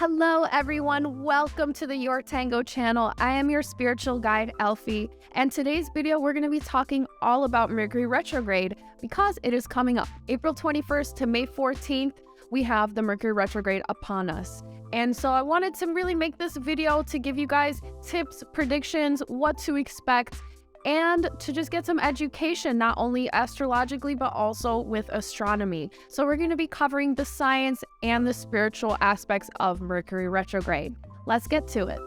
Hello everyone, welcome to the Your Tango channel. I am your spiritual guide, Elfie, and today's video we're going to be talking all about Mercury Retrograde because it is coming up. April 21st to May 14th, we have the Mercury Retrograde upon us. And so I wanted to really make this video to give you guys tips, predictions, what to expect, and to just get some education, not only astrologically, but also with astronomy. So we're going to be covering the science and the spiritual aspects of Mercury retrograde. Let's get to it.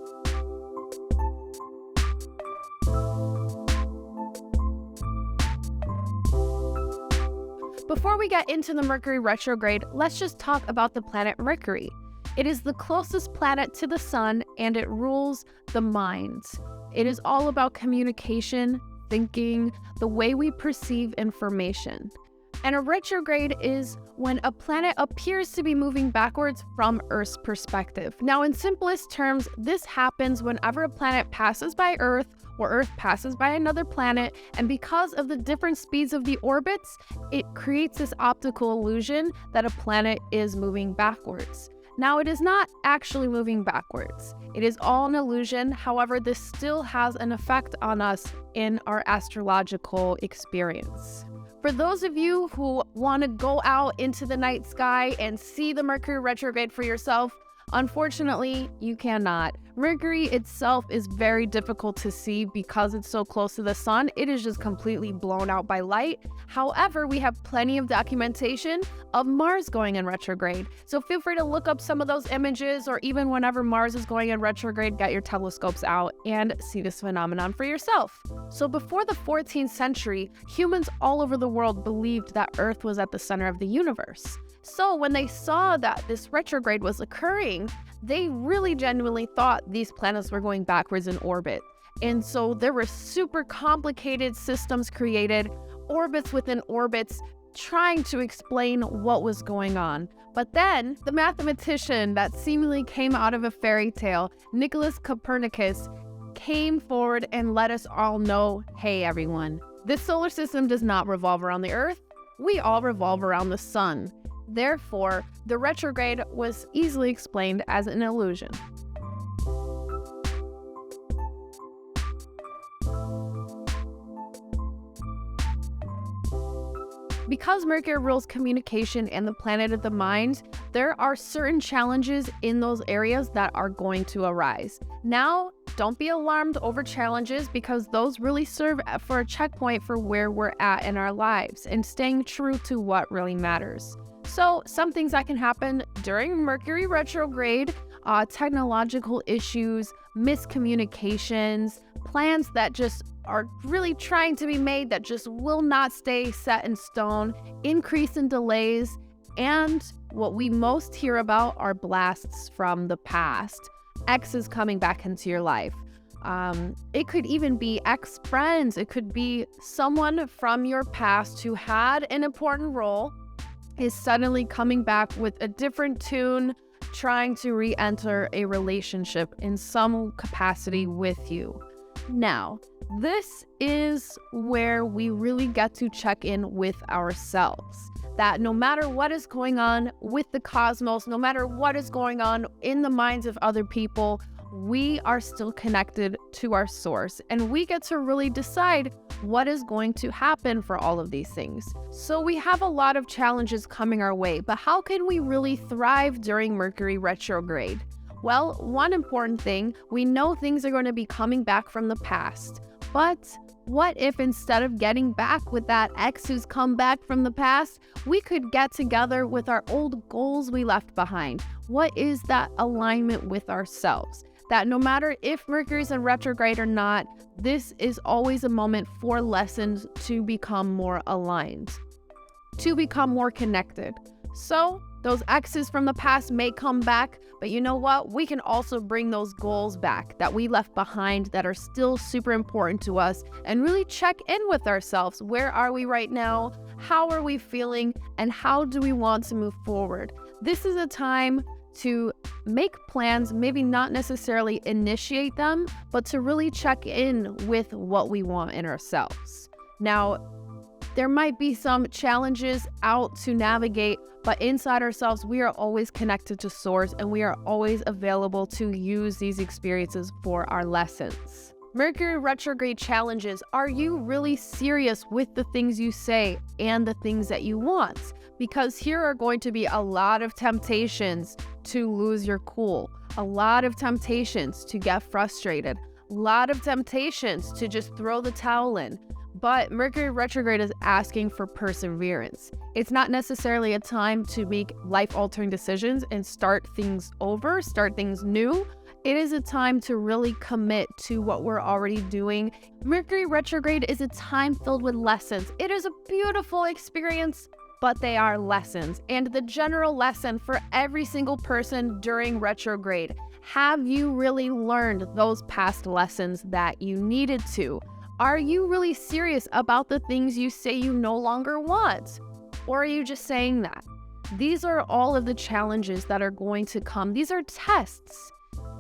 Before we get into the Mercury retrograde, let's just talk about the planet Mercury. It is the closest planet to the sun and it rules the mind. It is all about communication, thinking, the way we perceive information. And a retrograde is when a planet appears to be moving backwards from Earth's perspective. Now, in simplest terms, this happens whenever a planet passes by Earth or Earth passes by another planet, and because of the different speeds of the orbits, it creates this optical illusion that a planet is moving backwards. Now, it is not actually moving backwards. It is all an illusion. However, this still has an effect on us in our astrological experience. For those of you who want to go out into the night sky and see the Mercury retrograde for yourself, unfortunately, you cannot. Mercury itself is very difficult to see because it's so close to the sun. It is just completely blown out by light. However, we have plenty of documentation of Mars going in retrograde. So feel free to look up some of those images, or even whenever Mars is going in retrograde, get your telescopes out and see this phenomenon for yourself. So before the 14th century, humans all over the world believed that Earth was at the center of the universe. So when they saw that this retrograde was occurring, they really genuinely thought these planets were going backwards in orbit. And so there were super complicated systems created, orbits within orbits, trying to explain what was going on. But then the mathematician that seemingly came out of a fairy tale, Nicholas Copernicus, came forward and let us all know, hey everyone, this solar system does not revolve around the Earth. We all revolve around the sun. Therefore, the retrograde was easily explained as an illusion. Because Mercury rules communication and the planet of the mind, there are certain challenges in those areas that are going to arise. Now, don't be alarmed over challenges because those really serve for a checkpoint for where we're at in our lives and staying true to what really matters. So some things that can happen during Mercury retrograde, technological issues, miscommunications, plans that just are really trying to be made that just will not stay set in stone, increase in delays, and what we most hear about are blasts from the past, exes coming back into your life. It could even be ex-friends. It could be someone from your past who had an important role is suddenly coming back with a different tune, trying to re-enter a relationship in some capacity with you. Now, this is where we really get to check in with ourselves. That no matter what is going on with the cosmos, no matter what is going on in the minds of other people, we are still connected to our source, and we get to really decide what is going to happen for all of these things. So we have a lot of challenges coming our way, but how can we really thrive during Mercury retrograde? Well, one important thing, we know things are going to be coming back from the past, but what if instead of getting back with that ex who's come back from the past, we could get together with our old goals we left behind? What is that alignment with ourselves? That no matter if Mercury's in retrograde or not, this is always a moment for lessons to become more aligned, to become more connected. So those exes from the past may come back, but you know what? We can also bring those goals back that we left behind that are still super important to us and really check in with ourselves. Where are we right now? How are we feeling? And how do we want to move forward? This is a time to make plans, maybe not necessarily initiate them, but to really check in with what we want in ourselves. Now, There might be some challenges out to navigate, but inside ourselves, we are always connected to Source, and we are always available to use these experiences for our lessons. Mercury retrograde challenges. Are you really serious with the things you say and the things that you want? Because here are going to be a lot of temptations to lose your cool, a lot of temptations to get frustrated, a lot of temptations to just throw the towel in. But Mercury retrograde is asking for perseverance. It's not necessarily a time to make life-altering decisions and start things over, start things new. It is a time to really commit to what we're already doing. Mercury retrograde is a time filled with lessons. It is a beautiful experience, but they are lessons. And the general lesson for every single person during retrograde, have you really learned those past lessons that you needed to? Are you really serious about the things you say you no longer want? Or are you just saying that? These are all of the challenges that are going to come. These are tests.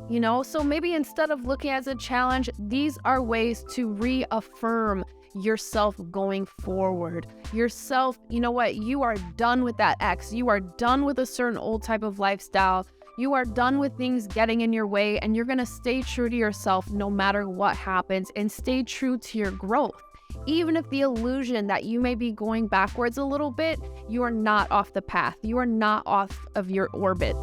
So maybe instead of looking as a challenge, these are ways to reaffirm yourself going forward. Yourself, you are done with that ex. You are done with a certain old type of lifestyle. You are done with things getting in your way, and you're going to stay true to yourself no matter what happens, and stay true to your growth. Even if the illusion that you may be going backwards a little bit, you are not off the path. You are not off of your orbit.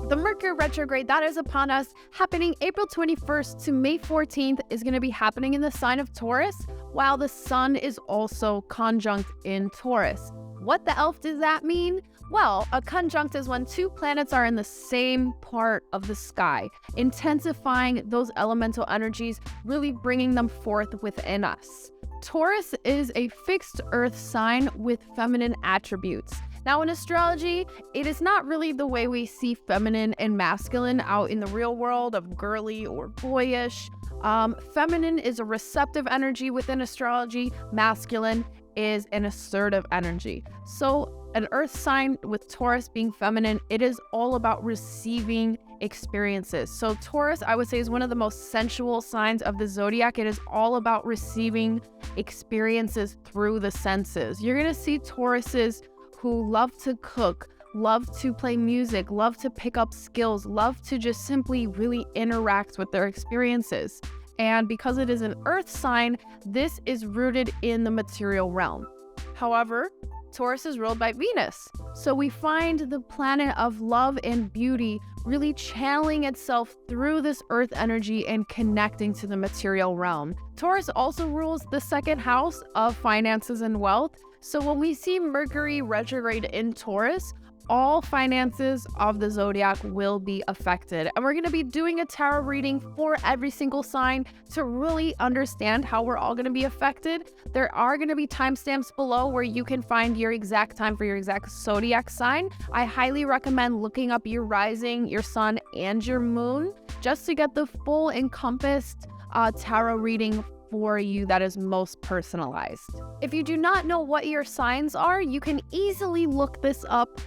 The Mercury retrograde that is upon us, happening April 21st to May 14th, is going to be happening in the sign of Taurus, while the sun is also conjunct in Taurus. What the elf does that mean? Well, a conjunct is when two planets are in the same part of the sky, intensifying those elemental energies, really bringing them forth within us. Taurus is a fixed earth sign with feminine attributes. Now, in astrology, it is not really the way we see feminine and masculine out in the real world of girly or boyish. Feminine is a receptive energy within astrology. Masculine is an assertive energy. So an earth sign with Taurus being feminine, it is all about receiving experiences. So Taurus, I would say, is one of the most sensual signs of the zodiac. It is all about receiving experiences through the senses. You're going to see Tauruses who love to cook, love to play music, love to pick up skills, love to just simply really interact with their experiences. And because it is an earth sign, this is rooted in the material realm. However, Taurus is ruled by Venus. So we find the planet of love and beauty really channeling itself through this earth energy and connecting to the material realm. Taurus also rules the second house of finances and wealth. So when we see Mercury retrograde in Taurus, all finances of the zodiac will be affected. And we're going to be doing a tarot reading for every single sign to really understand how we're all going to be affected. There are going to be timestamps below where you can find your exact time for your exact zodiac sign. I highly recommend looking up your rising, your sun, and your moon just to get the full encompassed tarot reading for you that is most personalized. If you do not know what your signs are, you can easily look this up.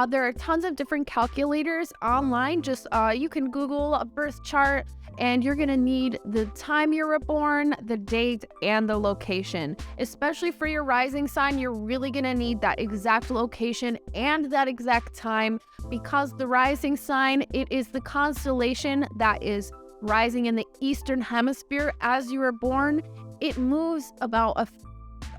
There are tons of different calculators online. Just you can Google a birth chart, and you're gonna need the time you were born, the date, and the location. Especially for your rising sign, you're really gonna need that exact location and that exact time, because the rising sign, it is the constellation that is rising in the eastern hemisphere as you were born. It moves about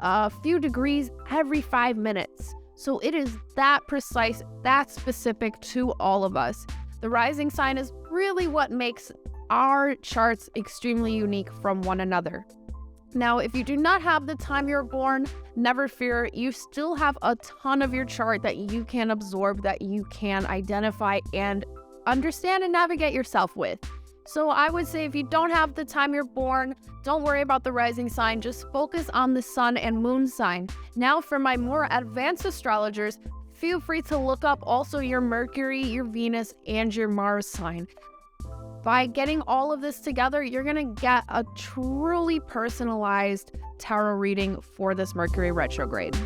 a few degrees every 5 minutes. So it is that precise, that specific to all of us. The rising sign is really what makes our charts extremely unique from one another. Now, if you do not have the time you're born, never fear. You still have a ton of your chart that you can absorb, that you can identify and understand and navigate yourself with. So I would say if you don't have the time you're born, don't worry about the rising sign. Just focus on the sun and moon sign. Now, for my more advanced astrologers, feel free to look up also your Mercury, your Venus, and your Mars sign. By getting all of this together, you're going to get a truly personalized tarot reading for this Mercury retrograde.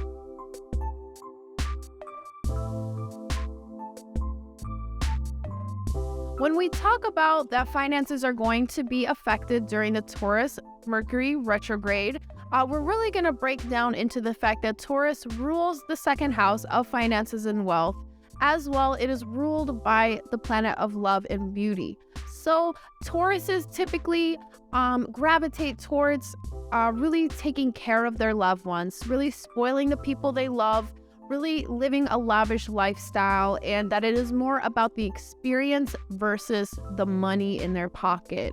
When we talk about that finances are going to be affected during the Taurus Mercury retrograde, we're really going to break down into the fact that Taurus rules the second house of finances and wealth. As well, it is ruled by the planet of love and beauty. So Tauruses typically gravitate towards really taking care of their loved ones, really spoiling the people they love, really living a lavish lifestyle, and that it is more about the experience versus the money in their pocket.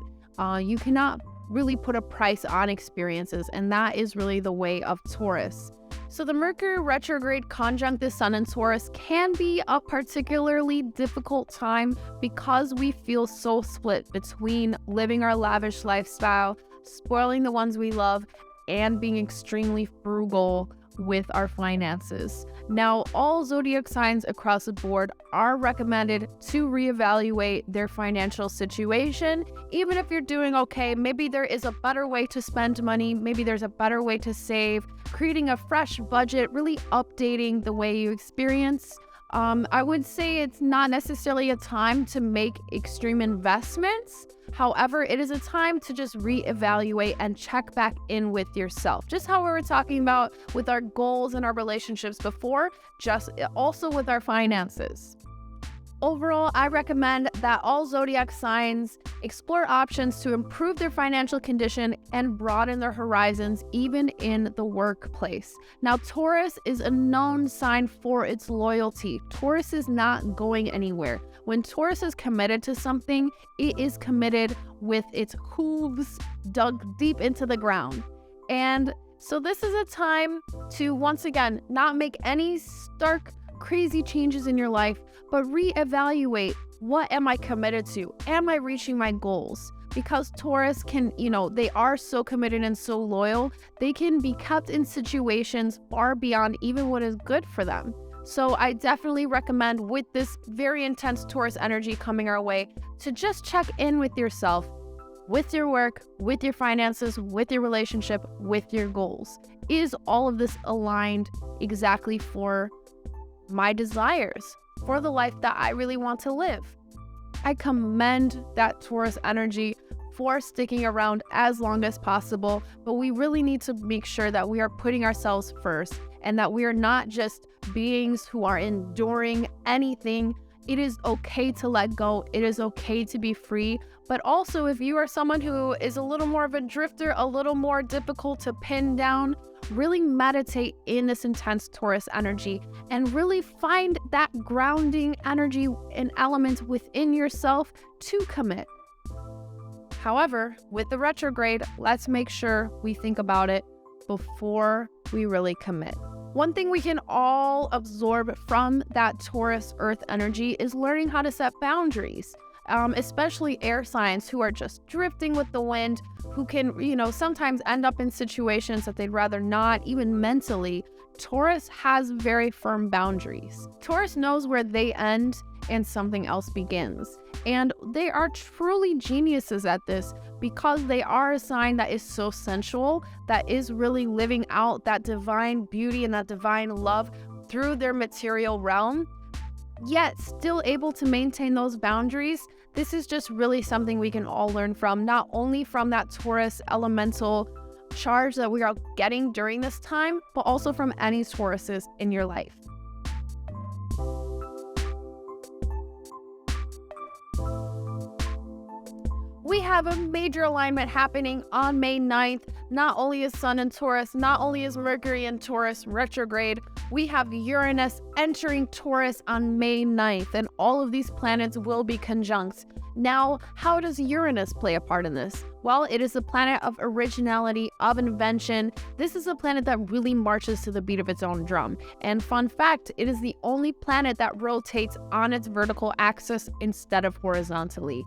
You cannot really put a price on experiences, and that is really the way of Taurus. So the Mercury retrograde conjunct the Sun in Taurus can be a particularly difficult time because we feel so split between living our lavish lifestyle, spoiling the ones we love, and being extremely frugal with our finances. Now, all zodiac signs across the board are recommended to reevaluate their financial situation. Even if you're doing okay, maybe there is a better way to spend money, maybe there's a better way to save, creating a fresh budget, really updating the way you experience. I would say it's not necessarily a time to make extreme investments. However, it is a time to just reevaluate and check back in with yourself. Just how we were talking about with our goals and our relationships before, just also with our finances. Overall, I recommend that all zodiac signs explore options to improve their financial condition and broaden their horizons, even in the workplace. Now, Taurus is a known sign for its loyalty. Taurus is not going anywhere. When Taurus is committed to something, it is committed with its hooves dug deep into the ground. And so this is a time to, once again, not make any stark, crazy changes in your life, but reevaluate, what am I committed to? Am I reaching my goals? Because Taurus can, they are so committed and so loyal, they can be kept in situations far beyond even what is good for them. So I definitely recommend, with this very intense Taurus energy coming our way, to just check in with yourself, with your work, with your finances, with your relationship, with your goals. Is all of this aligned exactly for my desires, for the life that I really want to live? I commend that Taurus energy for sticking around as long as possible, but we really need to make sure that we are putting ourselves first and that we are not just beings who are enduring anything. It is okay to let go. It is okay to be free. But also, if you are someone who is a little more of a drifter, a little more difficult to pin down, really meditate in this intense Taurus energy and really find that grounding energy and element within yourself to commit. However, with the retrograde, let's make sure we think about it before we really commit. One thing we can all absorb from that Taurus earth energy is learning how to set boundaries. Especially air signs who are just drifting with the wind, who can, sometimes end up in situations that they'd rather not, even mentally. Taurus has very firm boundaries. Taurus knows where they end and something else begins. And they are truly geniuses at this because they are a sign that is so sensual, that is really living out that divine beauty and that divine love through their material realm, yet still able to maintain those boundaries. This is just really something we can all learn from, not only from that Taurus elemental charge that we are getting during this time, but also from any Tauruses in your life. We have a major alignment happening on May 9th. Not only is Sun in Taurus, not only is Mercury in Taurus retrograde, we have Uranus entering Taurus on May 9th, and all of these planets will be conjunct. Now, how does Uranus play a part in this? Well, it is the planet of originality, of invention. This is a planet that really marches to the beat of its own drum. And fun fact, it is the only planet that rotates on its vertical axis instead of horizontally.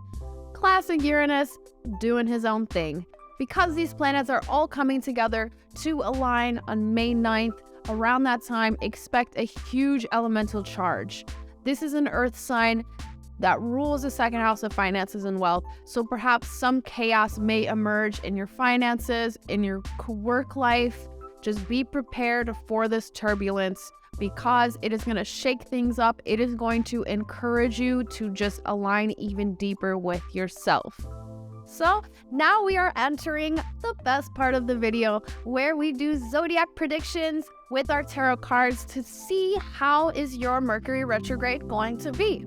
Classic Uranus doing his own thing. Because these planets are all coming together to align on May 9th, around that time, expect a huge elemental charge. This is an earth sign that rules the second house of finances and wealth. So perhaps some chaos may emerge in your finances, in your work life. Just be prepared for this turbulence. because it is going to shake things up. It is going to encourage you to just align even deeper with yourself. So now we are entering the best part of the video, where we do zodiac predictions with our tarot cards to see how is your Mercury retrograde going to be.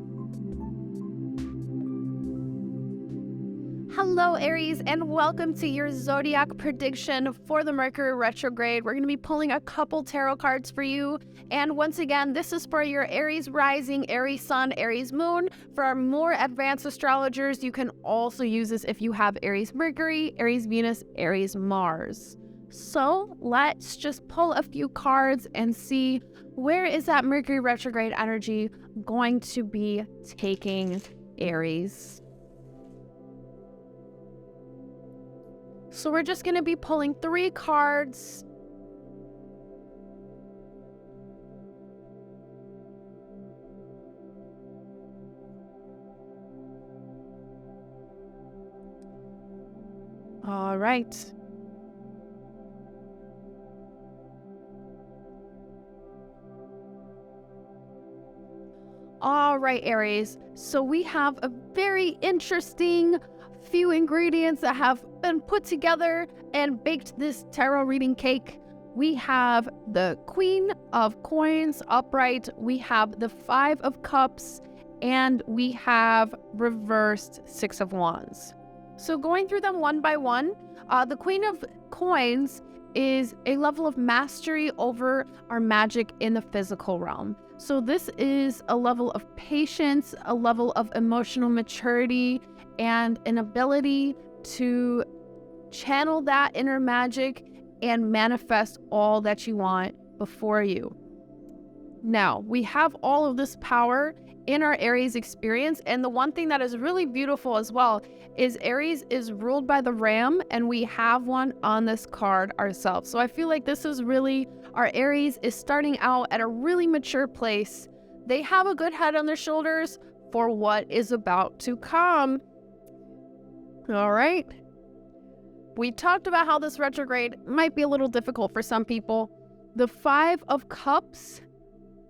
Hello Aries, and welcome to your zodiac prediction for the Mercury retrograde. We're going to be pulling a couple tarot cards for you. And once again, this is for your Aries rising, Aries sun, Aries moon. For our more advanced astrologers, you can also use this if you have Aries Mercury, Aries Venus, Aries Mars. So let's just pull a few cards and see where is that Mercury retrograde energy going to be taking Aries. So we're just going to be pulling 3 cards. All right. All right, Aries. So we have a very interesting few ingredients that have been put together and baked this tarot reading cake. We have the Queen of Coins upright, we have the 5 of Cups, and we have reversed 6 of Wands. So going through them one by one, the Queen of Coins is a level of mastery over our magic in the physical realm. So this is a level of patience, a level of emotional maturity, and an ability to channel that inner magic and manifest all that you want before you. Now, we have all of this power in our Aries experience, and the one thing that is really beautiful as well is Aries is ruled by the Ram, and we have one on this card ourselves. So I feel like this is really, our Aries is starting out at a really mature place. They have a good head on their shoulders for what is about to come. All right. We talked about how this retrograde might be a little difficult for some people. The 5 of Cups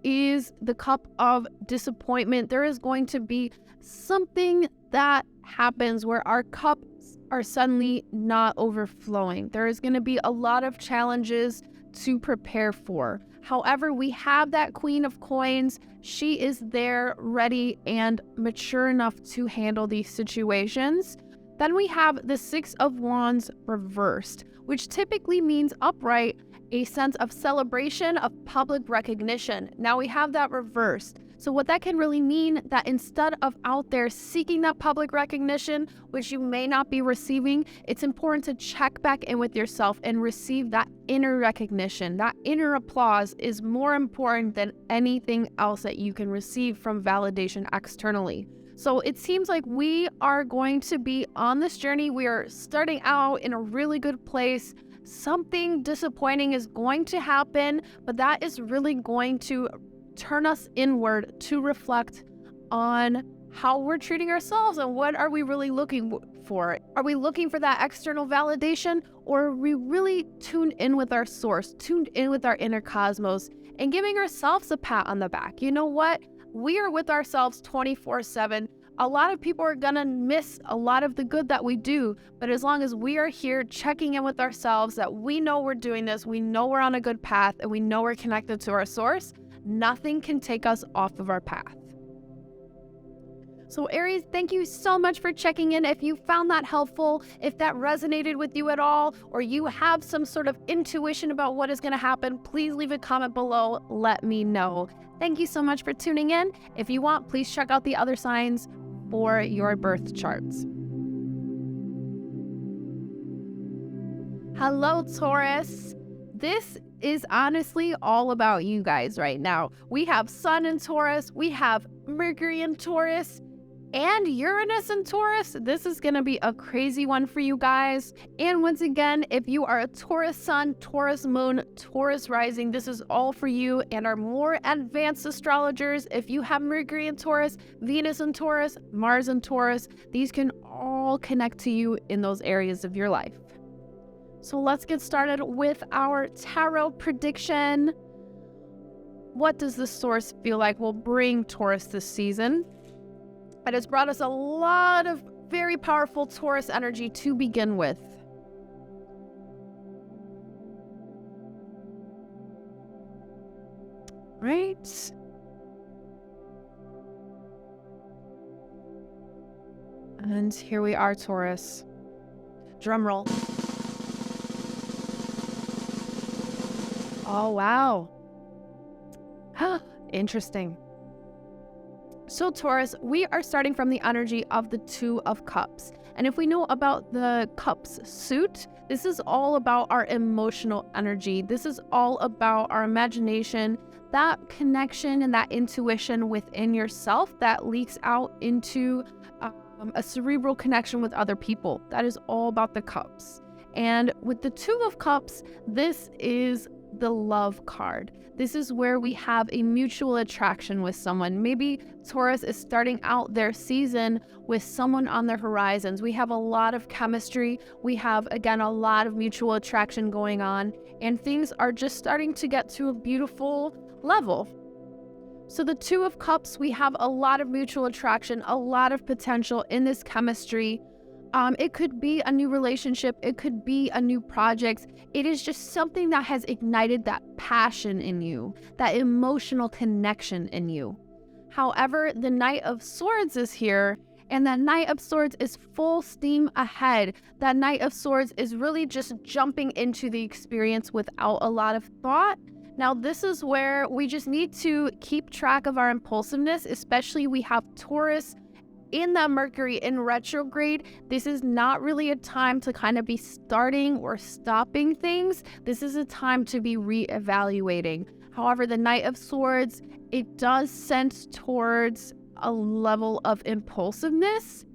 is the cup of disappointment. There is going to be something that happens where our cups are suddenly not overflowing. There is going to be a lot of challenges to prepare for. However, we have that Queen of Coins. She is there, ready, and mature enough to handle these situations. Then we have the 6 of Wands reversed, which typically means upright, a sense of celebration, of public recognition. Now we have that reversed. So what that can really mean, that instead of out there seeking that public recognition, which you may not be receiving, it's important to check back in with yourself and receive that inner recognition. That inner applause is more important than anything else that you can receive from validation externally. So it seems like we are going to be on this journey. We are starting out in a really good place. Something disappointing is going to happen, but that is really going to turn us inward to reflect on how we're treating ourselves and what are we really looking for. Are we looking for that external validation, or are we really tuned in with our source, tuned in with our inner cosmos, and giving ourselves a pat on the back? You know what? We are with ourselves 24/7. A lot of people are gonna miss a lot of the good that we do, but as long as we are here checking in with ourselves, that we know we're doing this, we know we're on a good path, and we know we're connected to our source, nothing can take us off of our path. So Aries, thank you so much for checking in. If you found that helpful, if that resonated with you at all, or you have some sort of intuition about what is going to happen, please leave a comment below. Let me know. Thank you so much for tuning in. If you want, please check out the other signs for your birth charts. Hello, Taurus. This is honestly all about you guys right now. We have Sun in Taurus, we have Mercury in Taurus, and Uranus in Taurus. This is going to be a crazy one for you guys. And once again, if you are a Taurus sun, Taurus moon, Taurus rising, this is all for you. And our more advanced astrologers, if you have Mercury in Taurus, Venus in Taurus, Mars in Taurus, these can all connect to you in those areas of your life. So let's get started with our tarot prediction. what does the source feel like will bring Taurus this season? It has brought us a lot of very powerful Taurus energy to begin with. Right? And here we are, Taurus. Drum roll. Oh, wow. Interesting. So Taurus, we are starting from the energy of the Two of Cups. And if we know about the Cups suit, this is all about our emotional energy. This is all about our imagination, that connection and that intuition within yourself that leaks out into a cerebral connection with other people. That is all about the Cups. And with the Two of Cups, this is the love card. This is where we have a mutual attraction with someone. Maybe Taurus is starting out their season with someone on their horizons. We have a lot of chemistry. We have, again, a lot of mutual attraction going on, and things are just starting to get to a beautiful level. So the Two of Cups, we have a lot of mutual attraction, a lot of potential in this chemistry. It could be a new relationship. It could be a new project. It is just something that has ignited that passion in you, that emotional connection in you. However, the Knight of Swords is here, and that Knight of Swords is full steam ahead. That Knight of Swords is really just jumping into the experience without a lot of thought. Now, this is where we just need to keep track of our impulsiveness, especially we have Taurus in that Mercury in retrograde. This is not really a time to kind of be starting or stopping things. This is a time to be reevaluating. However, the Knight of Swords, it does sense towards a level of impulsiveness.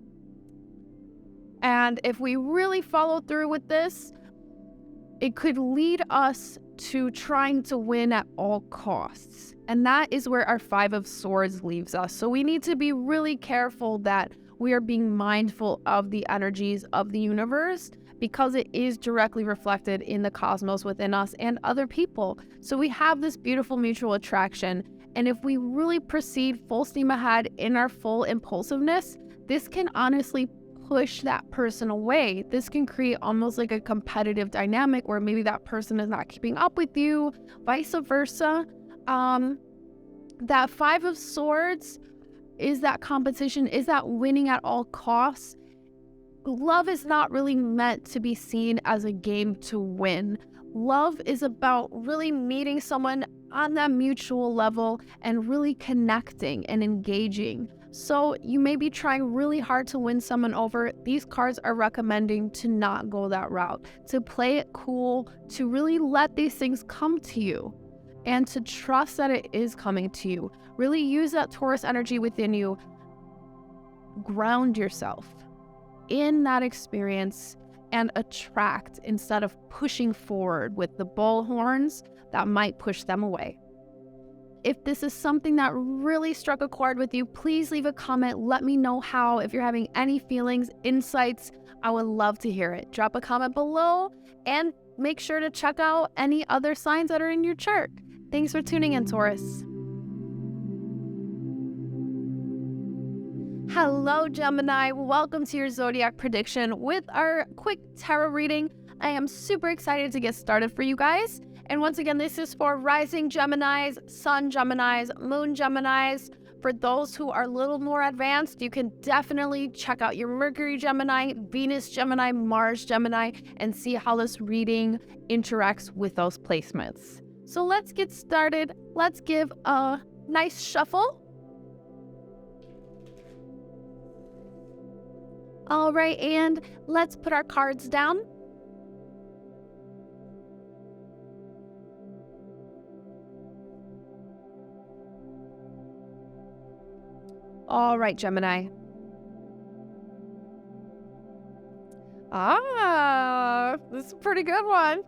And if we really follow through with this, it could lead us to trying to win at all costs. And that is where our Five of Swords leaves us. So we need to be really careful that we are being mindful of the energies of the universe, because it is directly reflected in the cosmos within us and other people. So we have this beautiful mutual attraction. And if we really proceed full steam ahead in our full impulsiveness, this can honestly push that person away. This can create almost like a competitive dynamic where maybe that person is not keeping up with you, vice versa. That Five of Swords is that competition, is that winning at all costs. Love is not really meant to be seen as a game to win. Love is about really meeting someone on that mutual level and really connecting and engaging. So you may be trying really hard to win someone over. These cards are recommending to not go that route, to play it cool, to really let these things come to you and to trust that it is coming to you. Really use that Taurus energy within you. Ground yourself in that experience and attract instead of pushing forward with the bullhorns that might push them away. If this is something that really struck a chord with you, please leave a comment. Let me know how. If you're having any feelings, insights, I would love to hear it. Drop a comment below and make sure to check out any other signs that are in your chart. Thanks for tuning in, Taurus. Hello, Gemini. Welcome to your Zodiac prediction with our quick tarot reading. I am super excited to get started for you guys. And once again, this is for rising Geminis, sun Geminis, moon Geminis. For those who are a little more advanced, you can definitely check out your Mercury Gemini, Venus Gemini, Mars Gemini, and see how this reading interacts with those placements. So let's get started. Let's give a nice shuffle. All right, and let's put our cards down. All right, Gemini. This is a pretty good one.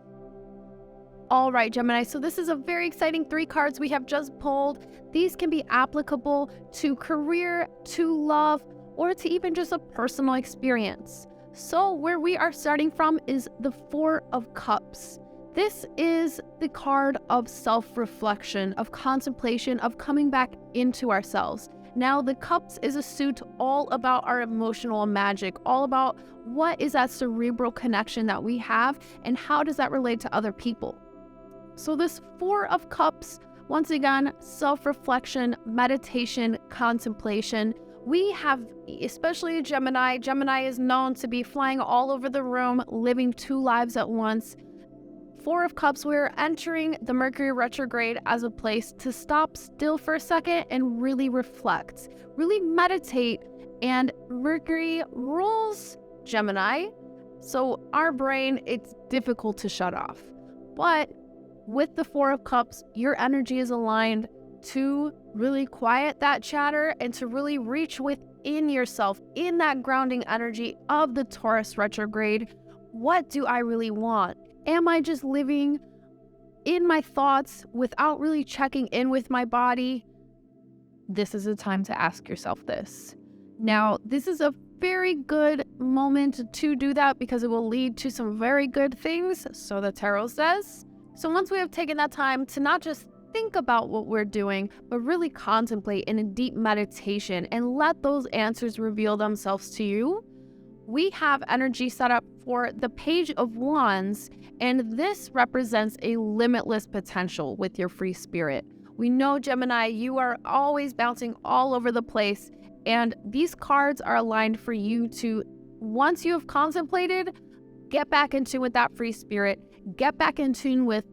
All right, Gemini. So this is a very exciting 3 cards we have just pulled. These can be applicable to career, to love, or to even just a personal experience. So where we are starting from is the Four of Cups. This is the card of self-reflection, of contemplation, of coming back into ourselves. Now, the Cups is a suit all about our emotional magic, all about what is that cerebral connection that we have and how does that relate to other people. So this Four of Cups, once again, self-reflection, meditation, contemplation. We have, especially Gemini. Gemini is known to be flying all over the room, living two lives at once. Four of Cups, we're entering the Mercury retrograde as a place to stop still for a second and really reflect, really meditate. And Mercury rules Gemini, so our brain, it's difficult to shut off. But with the Four of Cups, your energy is aligned to really quiet that chatter and to really reach within yourself in that grounding energy of the Taurus retrograde. What do I really want? Am I just living in my thoughts without really checking in with my body? This is a time to ask yourself this. Now, this is a very good moment to do that because it will lead to some very good things, so the tarot says. So once we have taken that time to not just think about what we're doing, but really contemplate in a deep meditation and let those answers reveal themselves to you, we have energy set up for the Page of Wands, and this represents a limitless potential with your free spirit. We know, Gemini, you are always bouncing all over the place, and these cards are aligned for you to, once you have contemplated, get back in tune with that free spirit, get back in tune with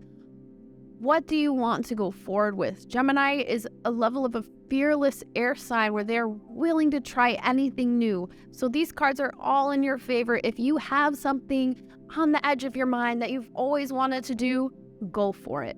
what do you want to go forward with. Gemini is a level of a fearless air sign where they're willing to try anything new. So these cards are all in your favor. If you have something on the edge of your mind that you've always wanted to do, go for it.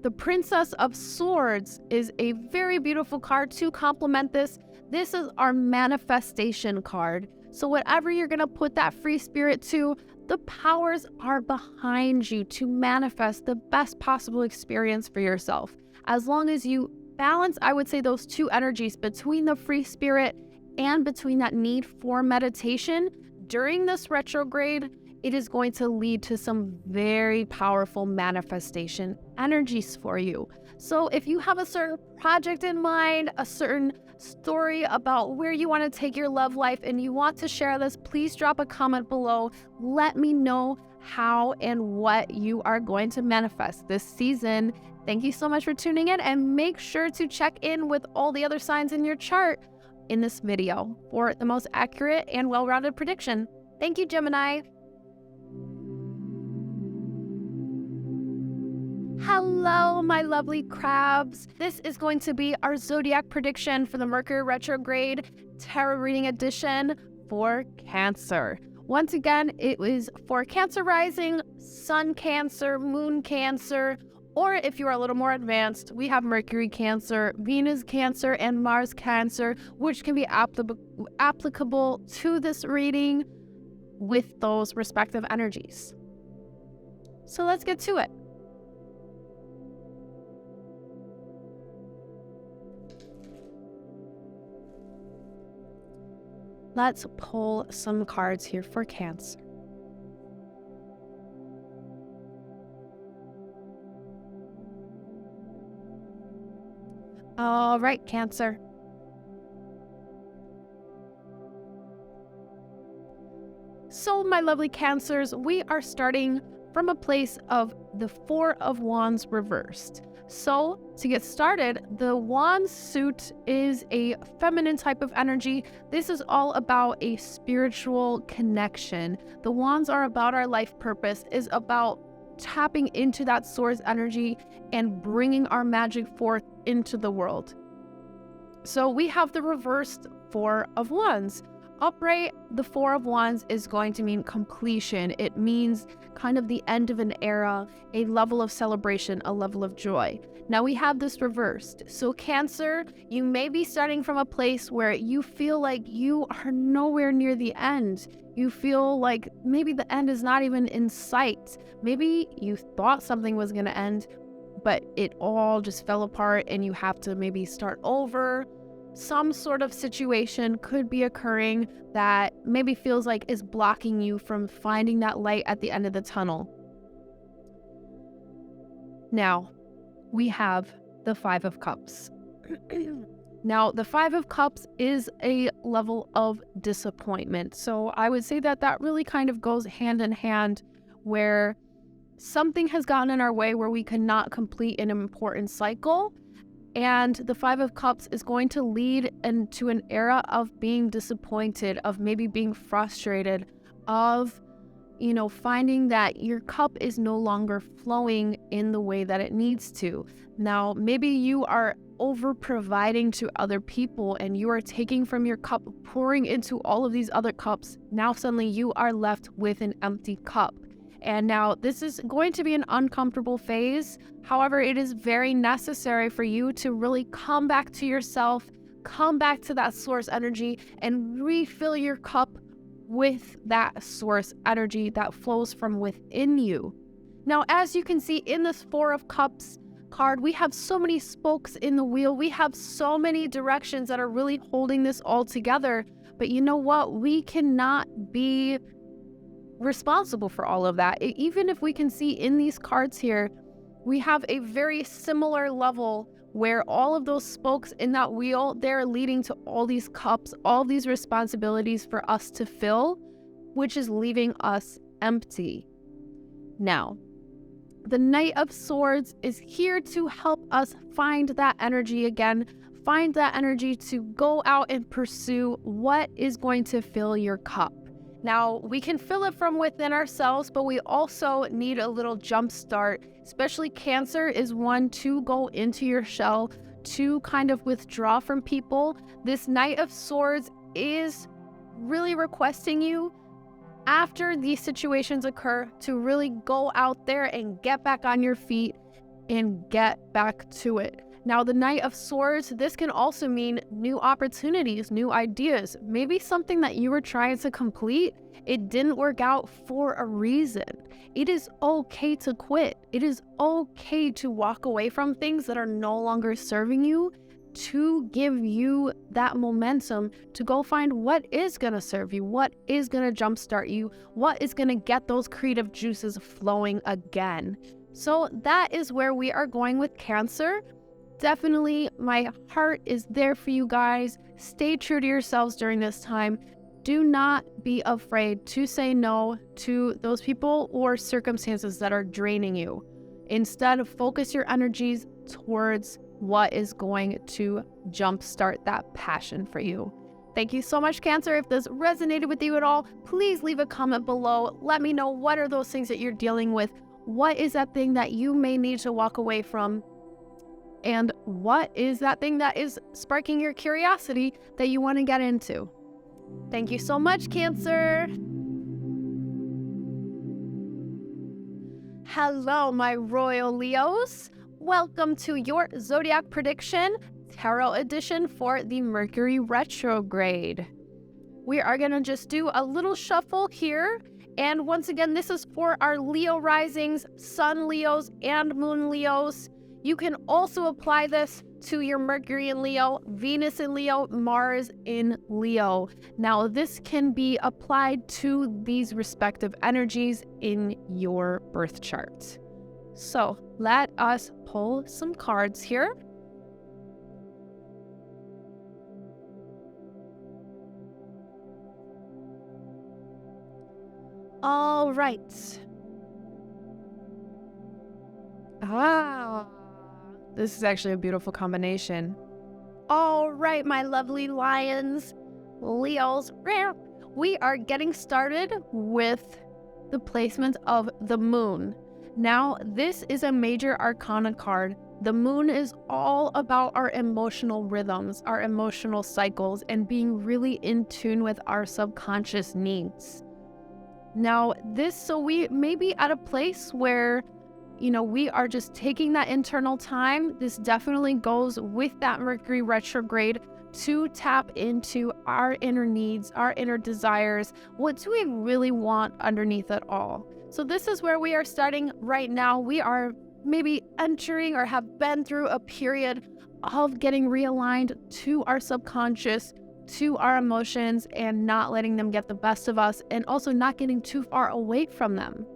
The Princess of Swords is a very beautiful card to complement this. This is our manifestation card. So whatever you're going to put that free spirit to, the powers are behind you to manifest the best possible experience for yourself. As long as you balance, I would say, those two energies between the free spirit and between that need for meditation during this retrograde, it is going to lead to some very powerful manifestation energies for you. So if you have a certain project in mind, a certain story about where you want to take your love life and you want to share this, please drop a comment below. Let me know how and what you are going to manifest this season. Thank you so much for tuning in, and make sure to check in with all the other signs in your chart in this video for the most accurate and well-rounded prediction. Thank you, Gemini. Hello, my lovely crabs. This is going to be our zodiac prediction for the Mercury retrograde tarot reading edition for Cancer. Once again, it is for Cancer rising, Sun Cancer, Moon Cancer, or if you are a little more advanced, we have Mercury Cancer, Venus Cancer, and Mars Cancer, which can be applicable to this reading with those respective energies. So let's get to it. Let's pull some cards here for Cancer. All right, Cancer. So, my lovely Cancers, we are starting from a place of the Four of Wands reversed. So, to get started, the Wands suit is a feminine type of energy. This is all about a spiritual connection. The Wands are about our life purpose, is about tapping into that source energy and bringing our magic forth into the world. So we have the reversed Four of Wands. Upright, the Four of Wands is going to mean completion. It means kind of the end of an era, a level of celebration, a level of joy. Now we have this reversed. So Cancer, you may be starting from a place where you feel like you are nowhere near the end. You feel like maybe the end is not even in sight. Maybe you thought something was going to end, but it all just fell apart and you have to maybe start over. Some sort of situation could be occurring that maybe feels like is blocking you from finding that light at the end of the tunnel. Now, we have the Five of Cups. Now, the Five of Cups is a level of disappointment. So I would say that that really kind of goes hand in hand, where something has gotten in our way where we cannot complete an important cycle. And the Five of Cups is going to lead into an era of being disappointed, of maybe being frustrated, of finding that your cup is no longer flowing in the way that it needs to. Now, maybe you are over providing to other people and you are taking from your cup, pouring into all of these other cups. Now, suddenly you are left with an empty cup. And now this is going to be an uncomfortable phase. However, it is very necessary for you to really come back to yourself, come back to that source energy, and refill your cup with that source energy that flows from within you. Now, as you can see in this Four of Cups card, we have so many spokes in the wheel. We have so many directions that are really holding this all together. But you know what? We cannot be responsible for all of that. Even if we can see in these cards here, we have a very similar level where all of those spokes in that wheel, they're leading to all these cups, all these responsibilities for us to fill, which is leaving us empty. Now, the Knight of Swords is here to help us find that energy again, find that energy to go out and pursue what is going to fill your cup. Now, we can fill it from within ourselves, but we also need a little jump start. Especially Cancer is one to go into your shell, to kind of withdraw from people. This Knight of Swords is really requesting you, after these situations occur, to really go out there and get back on your feet and get back to it. Now, the Knight of Swords, this can also mean new opportunities, new ideas, maybe something that you were trying to complete. It didn't work out for a reason. It is okay to quit. It is okay to walk away from things that are no longer serving you, to give you that momentum to go find what is going to serve you, what is going to jumpstart you, what is going to get those creative juices flowing again. So that is where we are going with Cancer. Definitely, my heart is there for you guys. Stay true to yourselves during this time. Do not be afraid to say no to those people or circumstances that are draining you. Instead, focus your energies towards what is going to jumpstart that passion for you. Thank you so much, Cancer. If this resonated with you at all, please leave a comment below. Let me know what are those things that you're dealing with. What is that thing that you may need to walk away from? And what is that thing that is sparking your curiosity that you want to get into? Thank you so much, Cancer. Hello, my royal Leos. Welcome to your Zodiac Prediction Tarot Edition for the Mercury Retrograde. We are going to just do a little shuffle here. And once again, this is for our Leo risings, Sun Leos, and Moon Leos. You can also apply this to your Mercury in Leo, Venus in Leo, Mars in Leo. Now, this can be applied to these respective energies in your birth chart. So let us pull some cards here. All right. This is actually a beautiful combination. All right, my lovely lions, Leos, we are getting started with the placement of the moon. Now, this is a major arcana card. The moon is all about our emotional rhythms, our emotional cycles, and being really in tune with our subconscious needs. Now, so we may be at a place where we are just taking that internal time. This definitely goes with that Mercury retrograde to tap into our inner needs, our inner desires. What do we really want underneath it all? So this is where we are starting right now. We are maybe entering or have been through a period of getting realigned to our subconscious, to our emotions, and not letting them get the best of us, and also not getting too far away from them.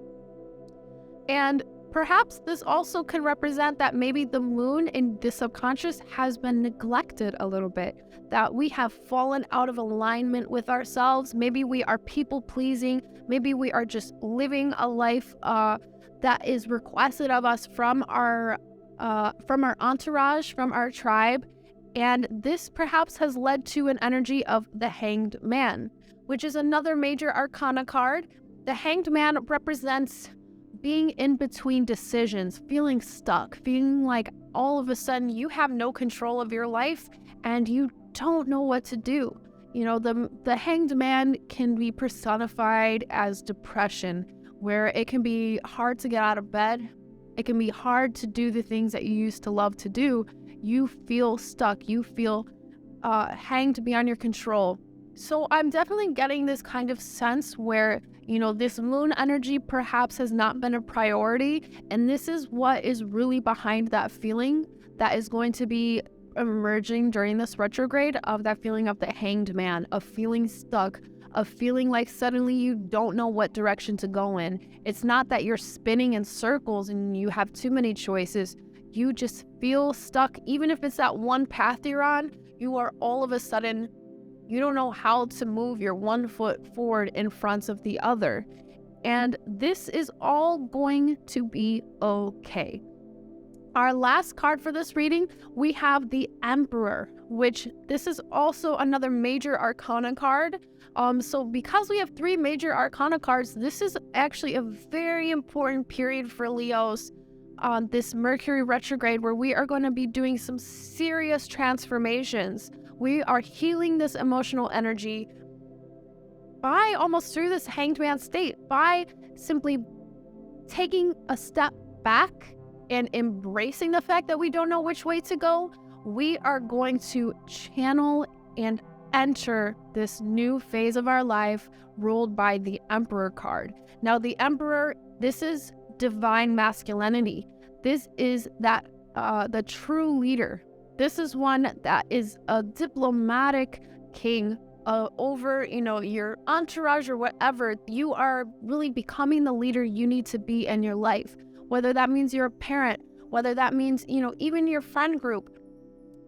And perhaps this also can represent that maybe the moon in the subconscious has been neglected a little bit, that we have fallen out of alignment with ourselves. Maybe we are people pleasing. Maybe we are just living a life that is requested of us from our entourage, from our tribe. And this perhaps has led to an energy of the Hanged Man, which is another major arcana card. The Hanged Man represents being in between decisions, feeling stuck, feeling like all of a sudden you have no control of your life and you don't know what to do. You know, the Hanged Man can be personified as depression, where it can be hard to get out of bed. It can be hard to do the things that you used to love to do. You feel stuck. You feel hanged beyond your control. So I'm definitely getting this kind of sense where, you know, this moon energy perhaps has not been a priority. And this is what is really behind that feeling that is going to be emerging during this retrograde, of that feeling of the Hanged Man, of feeling stuck, of feeling like suddenly you don't know what direction to go in. It's not that you're spinning in circles and you have too many choices. You just feel stuck. Even if it's that one path you're on, you are all of a sudden, you don't know how to move your one foot forward in front of the other. And this is all going to be okay. Our last card for this reading, we have the Emperor, which this is also another major arcana card. So because we have 3 major arcana cards, this is actually a very important period for Leos on this Mercury retrograde, where we are going to be doing some serious transformations. We are healing this emotional energy by almost through this Hanged Man state, by simply taking a step back and embracing the fact that we don't know which way to go. We are going to channel and enter this new phase of our life ruled by the Emperor card. Now, the Emperor, this is divine masculinity. This is that the true leader. This is one that is a diplomatic king over, you know, your entourage or whatever. You are really becoming the leader you need to be in your life. Whether that means you're a parent, whether that means, you know, even your friend group,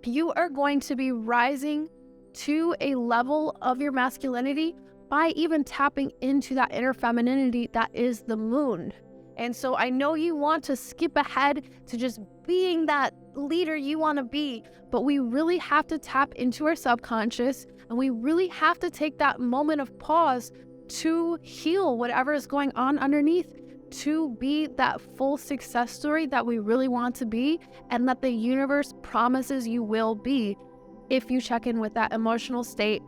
you are going to be rising to a level of your masculinity by even tapping into that inner femininity that is the moon. And so I know you want to skip ahead to just being that leader you want to be, but we really have to tap into our subconscious, and we really have to take that moment of pause to heal whatever is going on underneath, to be that full success story that we really want to be, and that the universe promises you will be if you check in with that emotional state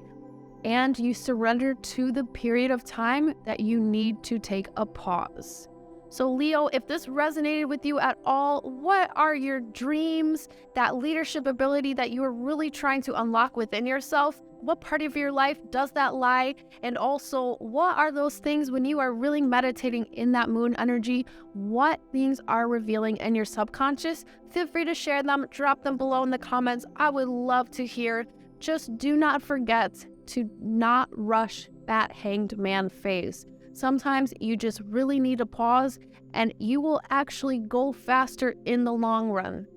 and you surrender to the period of time that you need to take a pause. So Leo, if this resonated with you at all, what are your dreams, that leadership ability that you are really trying to unlock within yourself? What part of your life does that lie? And also, what are those things when you are really meditating in that moon energy? What things are revealing in your subconscious? Feel free to share them, drop them below in the comments. I would love to hear. Just do not forget to not rush that Hanged Man phase. Sometimes you just really need a pause, and you will actually go faster in the long run.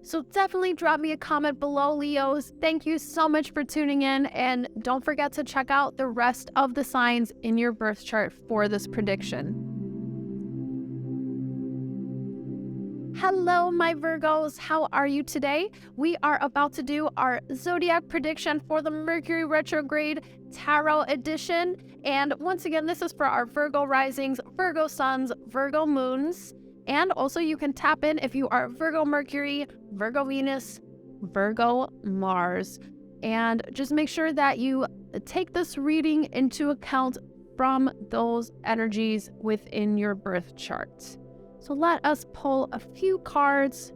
So definitely drop me a comment below, Leos. Thank you so much for tuning in, and don't forget to check out the rest of the signs in your birth chart for this prediction. Hello, my Virgos. How are you today? We are about to do our Zodiac prediction for the Mercury Retrograde Tarot edition. And once again, this is for our Virgo risings, Virgo suns, Virgo moons. And also you can tap in if you are Virgo Mercury, Virgo Venus, Virgo Mars. And just make sure that you take this reading into account from those energies within your birth chart. So let us pull a few cards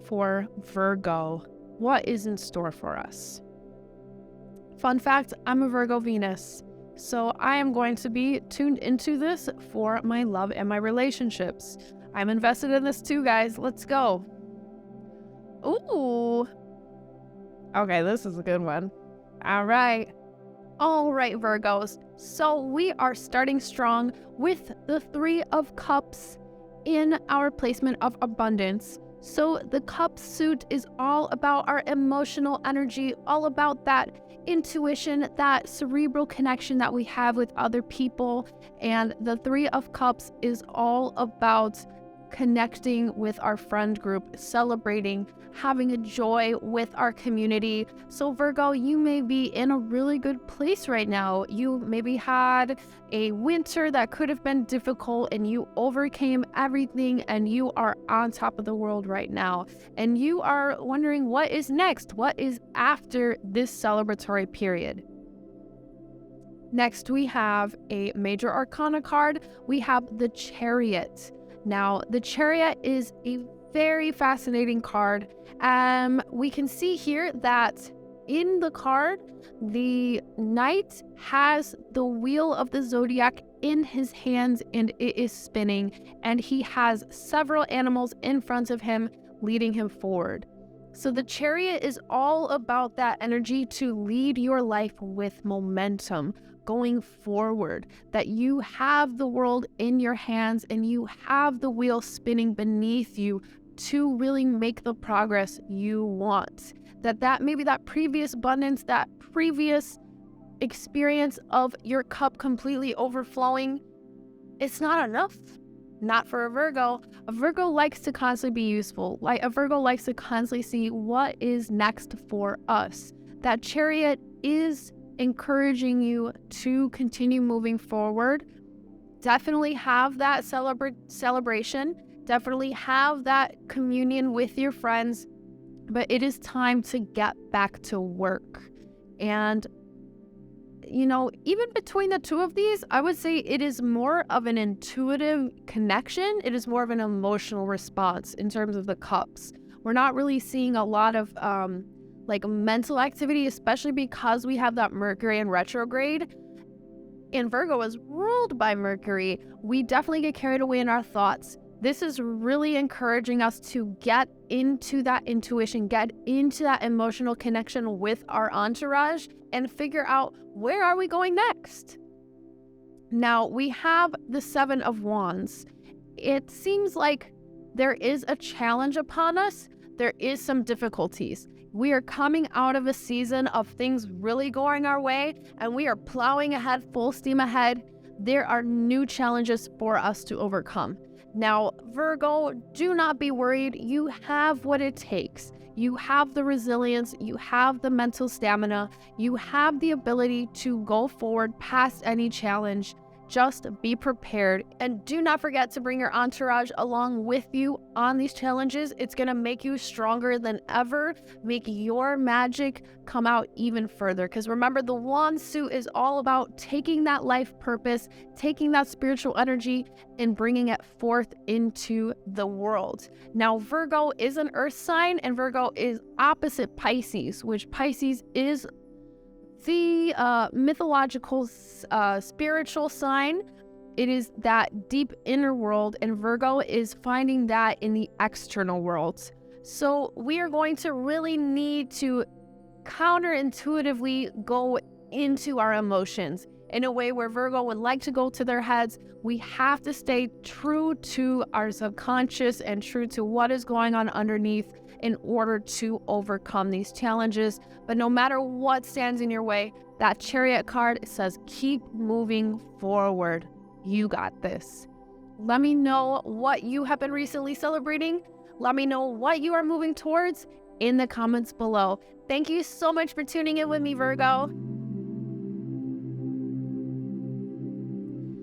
for Virgo. What is in store for us? Fun fact, I'm a Virgo Venus, so I am going to be tuned into this for my love and my relationships. I'm invested in this too, guys. Let's go. Ooh. Okay, this is a good one. All right, Virgos. So we are starting strong with the 3 of Cups in our placement of abundance. So the cup suit is all about our emotional energy, all about that intuition, that cerebral connection that we have with other people. And the Three of Cups is all about connecting with our friend group, celebrating, having a joy with our community. So Virgo, you may be in a really good place right now. You maybe had a winter that could have been difficult and you overcame everything and you are on top of the world right now. And you are wondering what is next? What is after this celebratory period? Next, we have a major arcana card. We have the Chariot. Now, the Chariot is a very fascinating card. We can see here that in the card, the Knight has the wheel of the Zodiac in his hands and it is spinning, and he has several animals in front of him leading him forward. So the Chariot is all about that energy to lead your life with momentum, going forward, that you have the world in your hands and you have the wheel spinning beneath you to really make the progress you want. That maybe that previous abundance, that previous experience of your cup completely overflowing, it's not enough. Not for a Virgo. A Virgo likes to constantly be useful. Like a Virgo likes to constantly see what is next for us. That Chariot is encouraging you to continue moving forward. Definitely have that celebration. Definitely have that communion with your friends. But it is time to get back to work. And even between the two of these, I would say it is more of an intuitive connection. It is more of an emotional response in terms of the cups. We're not really seeing a lot of mental activity, especially because we have that Mercury in retrograde. And Virgo is ruled by Mercury. We definitely get carried away in our thoughts. This is really encouraging us to get into that intuition, get into that emotional connection with our entourage and figure out where are we going next. Now we have the Seven of Wands. It seems like there is a challenge upon us. There is some difficulties. We are coming out of a season of things really going our way and we are plowing ahead, full steam ahead. There are new challenges for us to overcome. Now, Virgo, do not be worried. You have what it takes. You have the resilience. You have the mental stamina. You have the ability to go forward past any challenge. Just be prepared and do not forget to bring your entourage along with you on these challenges. It's going to make you stronger than ever, make your magic come out even further. Because remember, the wand suit is all about taking that life purpose, taking that spiritual energy and bringing it forth into the world. Now, Virgo is an earth sign and Virgo is opposite Pisces, which Pisces is the mythological spiritual sign. It is that deep inner world, and Virgo is finding that in the external world. So we are going to really need to counterintuitively go into our emotions in a way where Virgo would like to go to their heads. We have to stay true to our subconscious and true to what is going on underneath in order to overcome these challenges. But no matter what stands in your way, that Chariot card says keep moving forward. You got this. Let me know what you have been recently celebrating. Let me know what you are moving towards in the comments below. Thank you so much for tuning in with me, Virgo.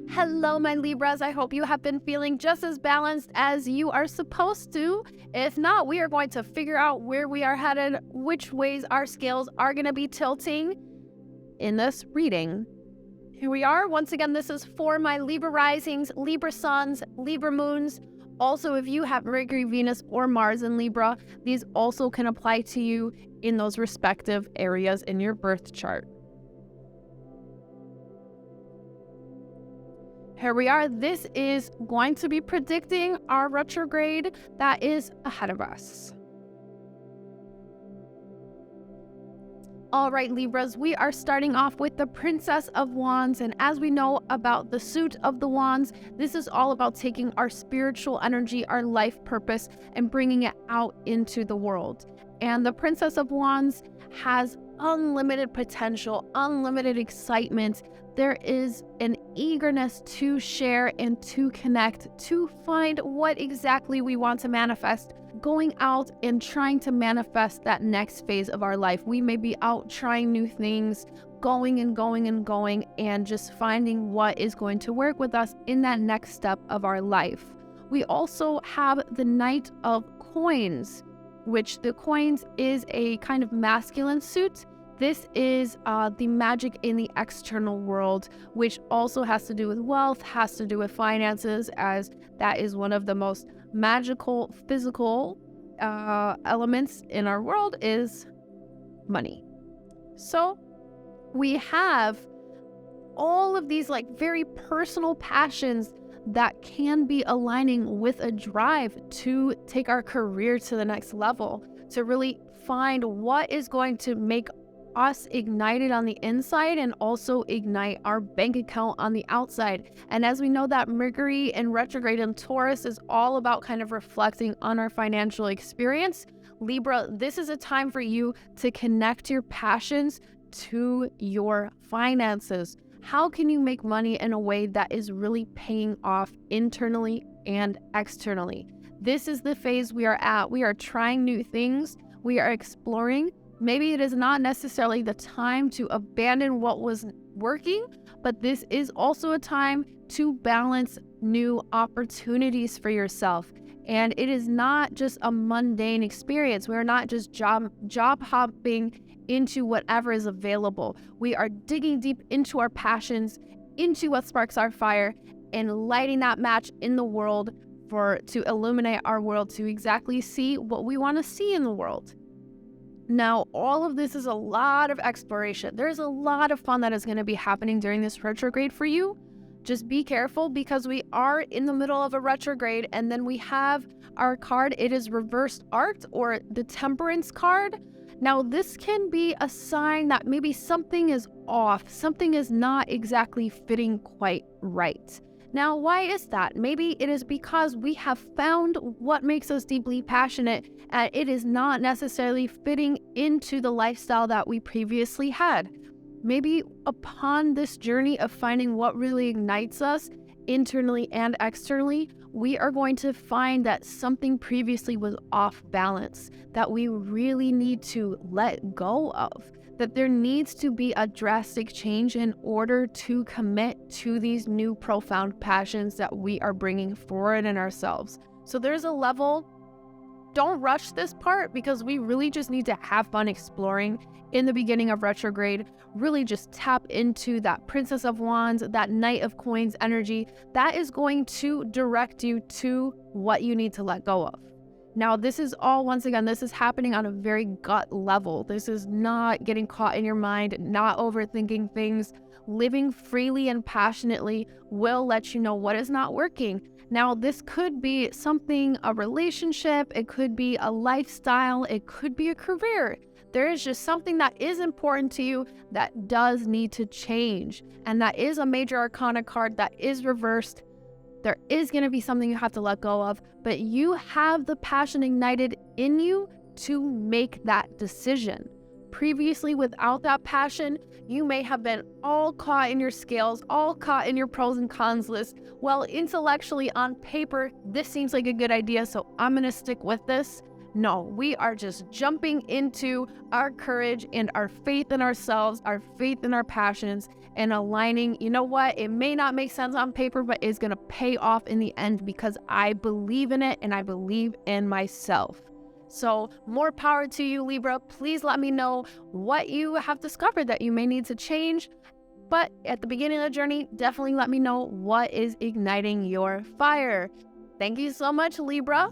Hello, my Libras. I hope you have been feeling just as balanced as you are supposed to. If not, we are going to figure out where we are headed, which ways our scales are going to be tilting in this reading. Here we are. Once again, this is for my Libra risings, Libra suns, Libra moons. Also, if you have Mercury, Venus, or Mars in Libra, these also can apply to you in those respective areas in your birth chart. Here we are. This is going to be predicting our retrograde that is ahead of us. All right, Libras, we are starting off with the Princess of Wands. And as we know about the suit of the Wands, this is all about taking our spiritual energy, our life purpose, and bringing it out into the world. And the Princess of Wands has unlimited potential, unlimited excitement. There is an eagerness to share and to connect, to find what exactly we want to manifest, going out and trying to manifest that next phase of our life. We may be out trying new things, going and just finding what is going to work with us in that next step of our life. We also have the Knight of Coins, which the coins is a kind of masculine suit. This is the magic in the external world, which also has to do with wealth, has to do with finances, as that is one of the most magical, physical elements in our world is money. So we have all of these like very personal passions that can be aligning with a drive to take our career to the next level, to really find what is going to make us ignited on the inside and also ignite our bank account on the outside. And as we know that Mercury in retrograde in Taurus is all about kind of reflecting on our financial experience, Libra, this is a time for you to connect your passions to your finances. How can you make money in a way that is really paying off internally and externally? This is the phase we are at. We are trying new things. We are exploring. Maybe it is not necessarily the time to abandon what was working, but this is also a time to balance new opportunities for yourself. And it is not just a mundane experience. We're not just job hopping into whatever is available. We are digging deep into our passions, into what sparks our fire, and lighting that match in the world to illuminate our world, to exactly see what we want to see in the world. Now, all of this is a lot of exploration. There's a lot of fun that is going to be happening during this retrograde for you. Just be careful because we are in the middle of a retrograde, and then we have our card. It is reversed arced, or the Temperance card. Now, this can be a sign that maybe something is off. Something is not exactly fitting quite right. Now, why is that? Maybe it is because we have found what makes us deeply passionate, and it is not necessarily fitting into the lifestyle that we previously had. Maybe upon this journey of finding what really ignites us internally and externally, we are going to find that something previously was off balance, that we really need to let go of, that there needs to be a drastic change in order to commit to these new profound passions that we are bringing forward in ourselves. So there's a level, don't rush this part, because we really just need to have fun exploring in the beginning of retrograde. Really just tap into that Princess of Wands, that Knight of Coins energy. That is going to direct you to what you need to let go of. Now, this is all, once again, this is happening on a very gut level. This is not getting caught in your mind, not overthinking things. Living freely and passionately will let you know what is not working. Now, this could be something, a relationship, it could be a lifestyle, it could be a career. There is just something that is important to you that does need to change. And that is a major arcana card that is reversed. There is going to be something you have to let go of, but you have the passion ignited in you to make that decision. Previously, without that passion, you may have been all caught in your scales, all caught in your pros and cons list. Well, intellectually on paper, this seems like a good idea, so I'm going to stick with this. No, we are just jumping into our courage and our faith in ourselves, our faith in our passions, and aligning. You know what? It may not make sense on paper, but it's going to pay off in the end because I believe in it and I believe in myself. So more power to you, Libra. Please let me know what you have discovered that you may need to change. But at the beginning of the journey, definitely let me know what is igniting your fire. Thank you so much, Libra.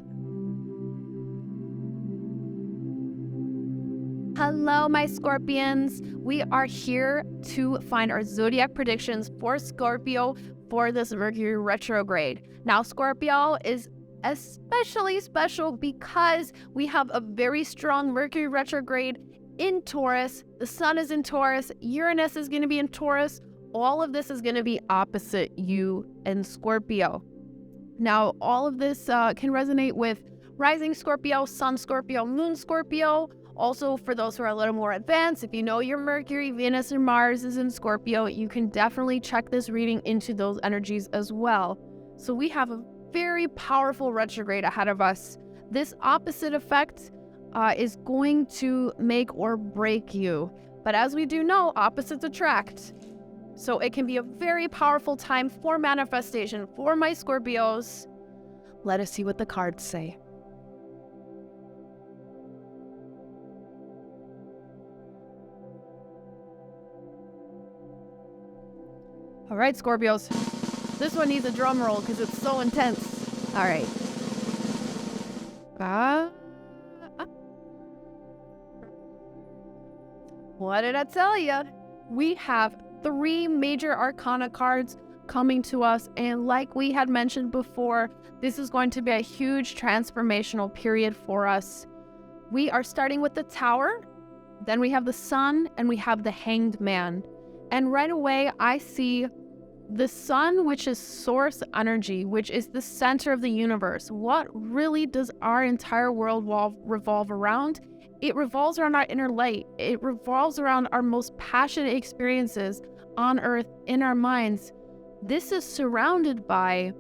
Hello, my Scorpions. We are here to find our zodiac predictions for Scorpio for this Mercury retrograde. Now, Scorpio is especially special because we have a very strong Mercury retrograde in Taurus, the sun is in Taurus, Uranus is going to be in Taurus. All of this is going to be opposite you and Scorpio. Now, all of this can resonate with rising Scorpio, sun Scorpio, moon Scorpio. Also, for those who are a little more advanced, if you know your Mercury, Venus, and Mars is in Scorpio, you can definitely check this reading into those energies as well. So we have a very powerful retrograde ahead of us. This opposite effect is going to make or break you. But as we do know, opposites attract. So it can be a very powerful time for manifestation for my Scorpios. Let us see what the cards say. All right, Scorpios. This one needs a drum roll because it's so intense. All right. What did I tell you? We have 3 major arcana cards coming to us, and like we had mentioned before, this is going to be a huge transformational period for us. We are starting with the Tower, then we have the Sun, and we have the Hanged Man. And right away, I see the Sun, which is source energy, which is the center of the universe. What really does our entire world revolve around? It revolves around our inner light. It revolves around our most passionate experiences on Earth, in our minds. This is surrounded by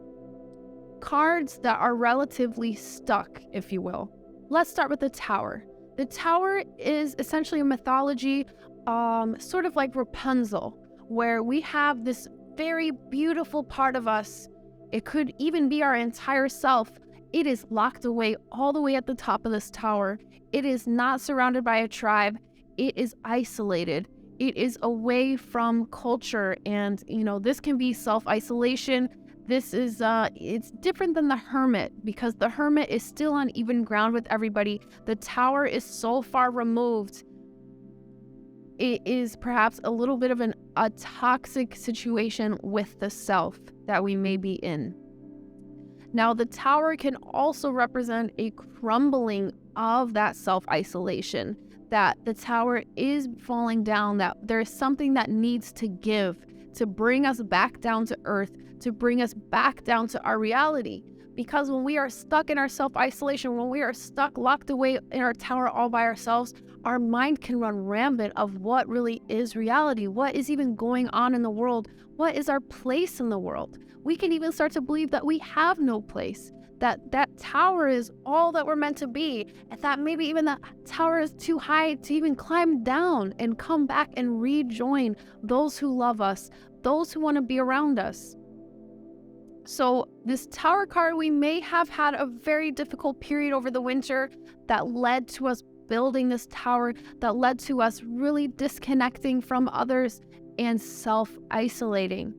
cards that are relatively stuck, if you will. Let's start with the Tower. The Tower is essentially a mythology, sort of like Rapunzel, where we have this very beautiful part of us. It could even be our entire self. It is locked away all the way at the top of this tower. It is not surrounded by a tribe. It is isolated. It is away from culture. And, this can be self-isolation. This is, it's different than the Hermit, because the Hermit is still on even ground with everybody. The Tower is so far removed. It is perhaps a little bit of a toxic situation with the self that we may be in. Now, the Tower can also represent a crumbling of that self-isolation, that the Tower is falling down, that there's something that needs to give to bring us back down to earth, to bring us back down to our reality. Because when we are stuck in our self-isolation, when we are stuck locked away in our tower all by ourselves, our mind can run rampant of what really is reality, what is even going on in the world, what is our place in the world. We can even start to believe that we have no place, that that tower is all that we're meant to be, and that maybe even that tower is too high to even climb down and come back and rejoin those who love us, those who want to be around us. So this Tower card, we may have had a very difficult period over the winter that led to us building this tower, that led to us really disconnecting from others and self-isolating.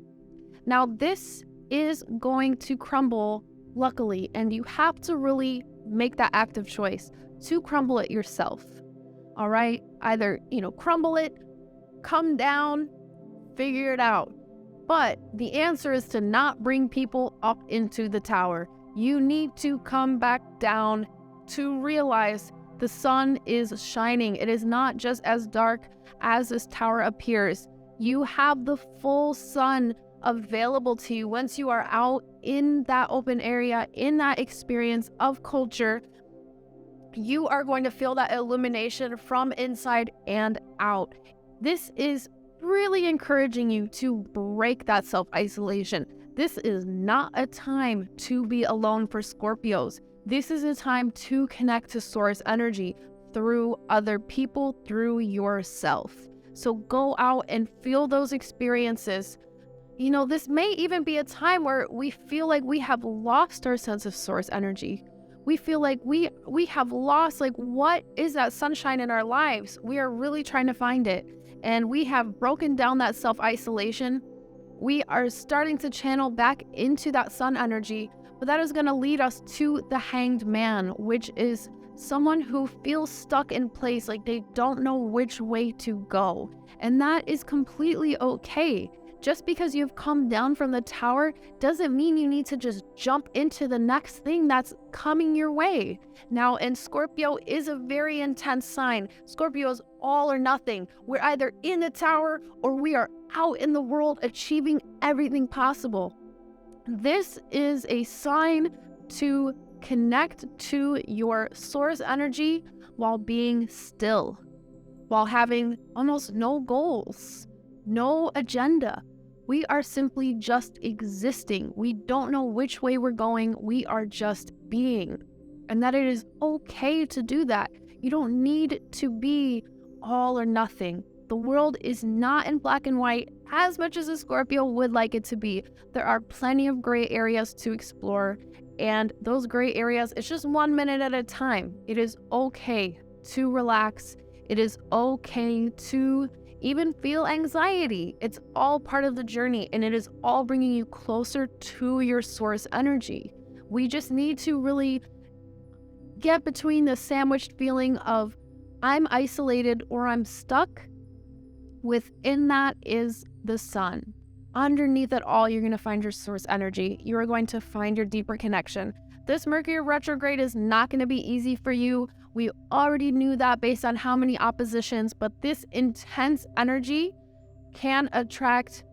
Now, this is going to crumble, luckily, and you have to really make that active choice to crumble it yourself. All right? Either, crumble it, come down, figure it out. But the answer is to not bring people up into the tower. You need to come back down to realize the sun is shining. It is not just as dark as this tower appears. You have the full sun available to you once you are out in that open area, in that experience of culture. You are going to feel that illumination from inside and out. This is really encouraging you to break that self-isolation. This is not a time to be alone for Scorpios. This is a time to connect to source energy through other people, through yourself. So go out and feel those experiences. This may even be a time where we feel like we have lost our sense of source energy. We feel like we have lost, what is that sunshine in our lives? We are really trying to find it. And we have broken down that self-isolation. We are starting to channel back into that sun energy, but that is going to lead us to the Hanged Man, which is someone who feels stuck in place, like they don't know which way to go. And that is completely okay. Just because you've come down from the tower doesn't mean you need to just jump into the next thing that's coming your way. Now, and Scorpio is a very intense sign. Scorpio is all or nothing. We're either in the tower or we are out in the world achieving everything possible. This is a sign to connect to your source energy while being still, while having almost no goals, no agenda. We are simply just existing. We don't know which way we're going. We are just being. And that it is okay to do that. You don't need to be all or nothing. The world is not in black and white as much as a Scorpio would like it to be. There are plenty of gray areas to explore. And those gray areas, it's just 1 minute at a time. It is okay to relax. It is okay to even feel anxiety. It's all part of the journey, and it is all bringing you closer to your source energy. We just need to really get between the sandwiched feeling of I'm isolated or I'm stuck. Within that is the sun. Underneath it all, you're going to find your source energy. You are going to find your deeper connection. This Mercury retrograde is not going to be easy for you. We already knew that based on how many oppositions, but this intense energy can attract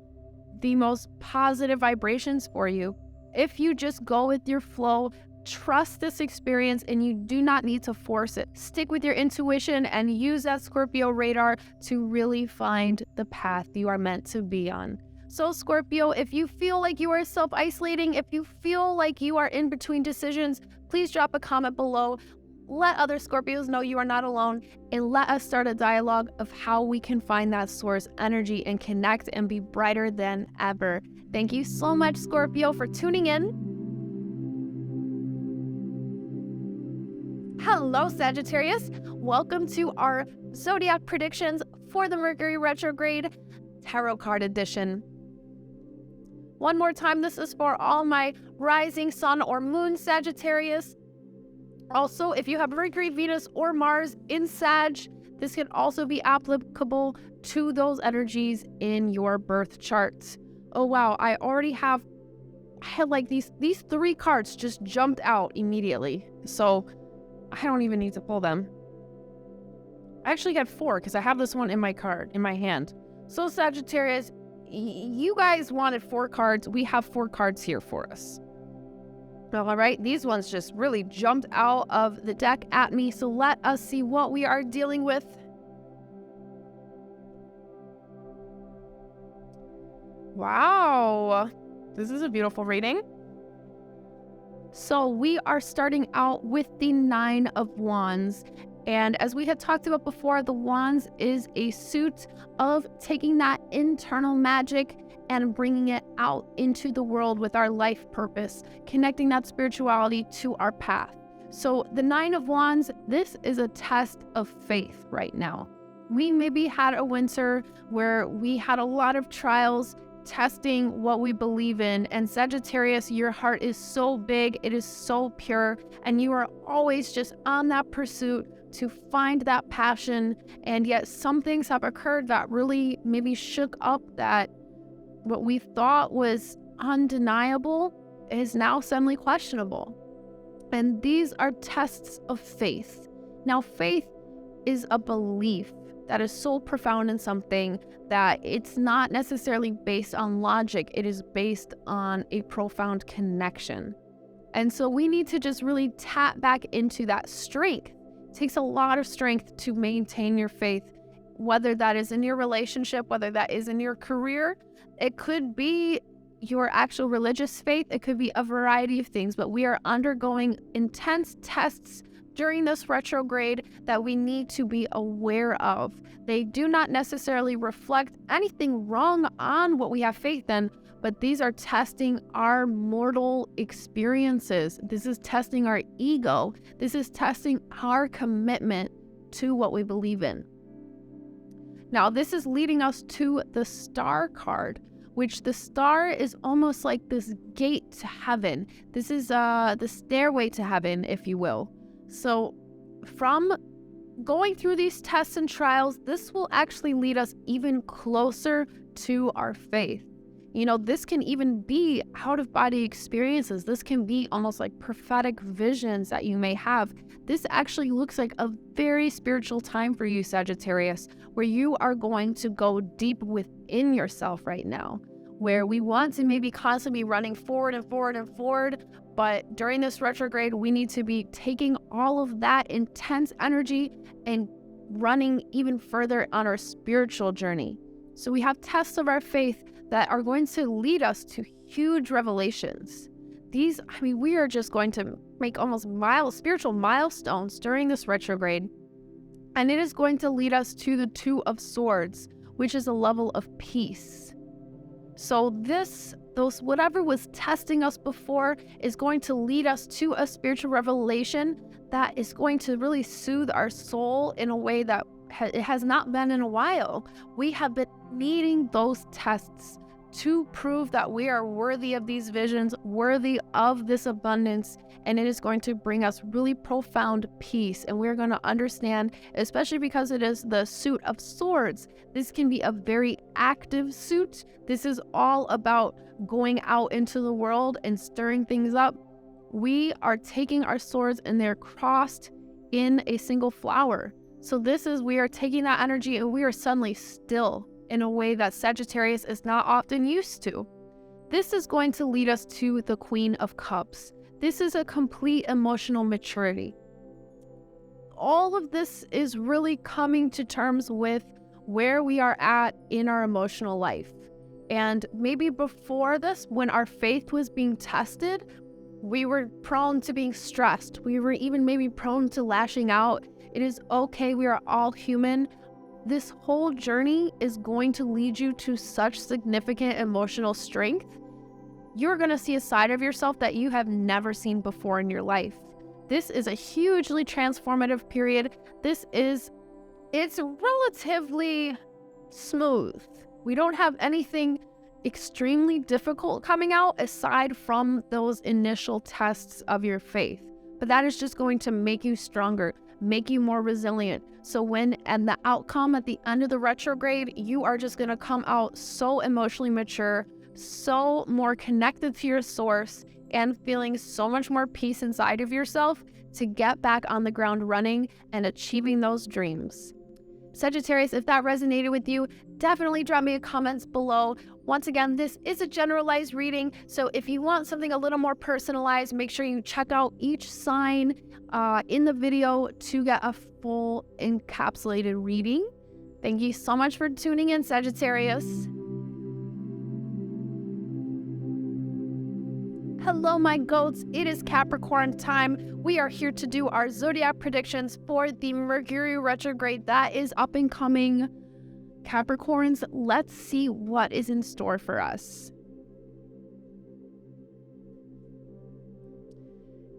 the most positive vibrations for you. If you just go with your flow, trust this experience, and you do not need to force it. Stick with your intuition and use that Scorpio radar to really find the path you are meant to be on. So Scorpio, if you feel like you are self-isolating, if you feel like you are in between decisions, please drop a comment below. Let other Scorpios know you are not alone, and let us start a dialogue of how we can find that source energy and connect and be brighter than ever. Thank you so much, Scorpio, for tuning in. Hello, Sagittarius. Welcome to our Zodiac predictions for the Mercury retrograde tarot card edition. One more time, this is for all my rising sun or moon Sagittarius. Also, if you have Mercury, Venus, or Mars in Sag, this can also be applicable to those energies in your birth chart. Oh wow, I had like these 3 cards just jumped out immediately. So I don't even need to pull them. I actually got 4 because I have this one in my hand. So Sagittarius, you guys wanted 4 cards. We have 4 cards here for us. All right, these ones just really jumped out of the deck at me, so let us see what we are dealing with. Wow, this is a beautiful reading. So we are starting out with the 9 of Wands. And as we had talked about before, the Wands is a suit of taking that internal magic and bringing it out into the world with our life purpose, connecting that spirituality to our path. So the 9 of Wands, this is a test of faith right now. We maybe had a winter where we had a lot of trials testing what we believe in. And Sagittarius, your heart is so big, it is so pure, and you are always just on that pursuit to find that passion. And yet some things have occurred that really maybe shook up that what we thought was undeniable is now suddenly questionable. And these are tests of faith. Now, faith is a belief that is so profound in something that it's not necessarily based on logic. It is based on a profound connection. And so we need to just really tap back into that strength. It takes a lot of strength to maintain your faith, whether that is in your relationship, whether that is in your career. It could be your actual religious faith. It could be a variety of things, but we are undergoing intense tests during this retrograde that we need to be aware of. They do not necessarily reflect anything wrong on what we have faith in, but these are testing our mortal experiences. This is testing our ego. This is testing our commitment to what we believe in. Now, this is leading us to the Star card, which the star is almost like this gate to heaven. This is the stairway to heaven, if you will. So from going through these tests and trials, this will actually lead us even closer to our faith. This can even be out-of-body experiences. This can be almost like prophetic visions that you may have. This actually looks like a very spiritual time for you, Sagittarius, where you are going to go deep within yourself right now, where we want to maybe constantly be running forward and forward and forward, but during this retrograde, we need to be taking all of that intense energy and running even further on our spiritual journey. So we have tests of our faith that are going to lead us to huge revelations. We are just going to make almost spiritual milestones during this retrograde. And it is going to lead us to the Two of Swords, which is a level of peace. So whatever was testing us before is going to lead us to a spiritual revelation that is going to really soothe our soul in a way that it has not been in a while. We have been needing those tests to prove that we are worthy of these visions, worthy of this abundance, and it is going to bring us really profound peace. And we're going to understand, especially because it is the suit of swords, this can be a very active suit. This is all about going out into the world and stirring things up. We are taking our swords and they're crossed in a single flower. So we are taking that energy and we are suddenly still in a way that Sagittarius is not often used to. This is going to lead us to the Queen of Cups. This is a complete emotional maturity. All of this is really coming to terms with where we are at in our emotional life. And maybe before this, when our faith was being tested, we were prone to being stressed. We were even maybe prone to lashing out. It is okay. We are all human. This whole journey is going to lead you to such significant emotional strength. You're going to see a side of yourself that you have never seen before in your life. This is a hugely transformative period. It's relatively smooth. We don't have anything extremely difficult coming out aside from those initial tests of your faith. But that is just going to make you stronger, make you more resilient. So and the outcome at the end of the retrograde, you are just going to come out so emotionally mature, so more connected to your source, and feeling so much more peace inside of yourself to get back on the ground running and achieving those dreams. Sagittarius, if that resonated with you, definitely drop me a comments below. Once again, this is a generalized reading, so if you want something a little more personalized, make sure you check out each sign in the video to get a full encapsulated reading. Thank you so much for tuning in, Sagittarius. Hello, my goats. It is Capricorn time. We are here to do our zodiac predictions for the Mercury retrograde that is up and coming. Capricorns, let's see what is in store for us.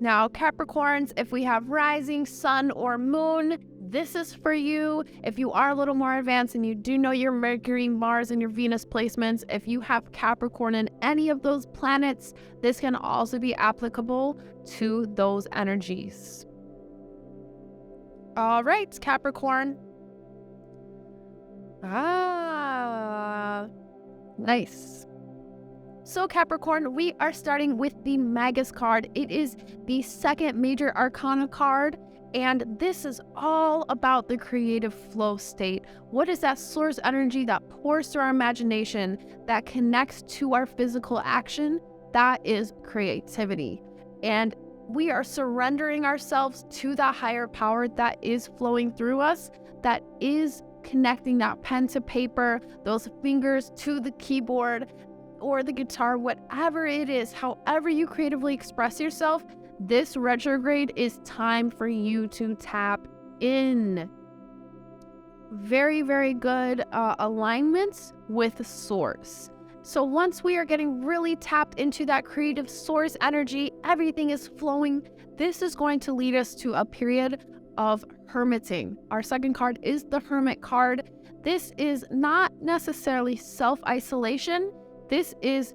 Now, Capricorns, if we have rising, sun, or moon, this is for you. If you are a little more advanced and you do know your Mercury, Mars, and your Venus placements, if you have Capricorn in any of those planets, this can also be applicable to those energies. All right, Capricorn. Nice. So Capricorn, we are starting with the Magus card. It is the second major arcana card, and this is all about the creative flow state. What is that source energy that pours through our imagination, that connects to our physical action? That is creativity. And we are surrendering ourselves to that higher power that is flowing through us, that is connecting that pen to paper, those fingers to the keyboard or the guitar, whatever it is, however you creatively express yourself, this retrograde is time for you to tap in. Very, very good alignments with source. So once we are getting really tapped into that creative source energy, everything is flowing. This is going to lead us to a period of hermiting. Our second card is the Hermit card. This is not necessarily self-isolation. This is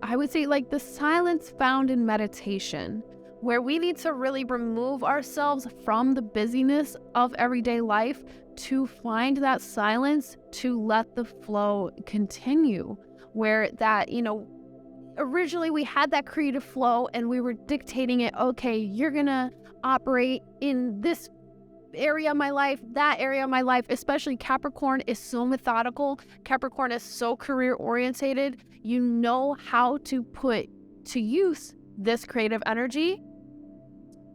I would say like the silence found in meditation, where we need to really remove ourselves from the busyness of everyday life to find that silence, to let the flow continue. where that, originally we had that creative flow and we were dictating it. Okay, you're gonna operate in this area of my life, that area of my life. Especially Capricorn is so methodical. Capricorn is so career orientated. You know how to put to use this creative energy.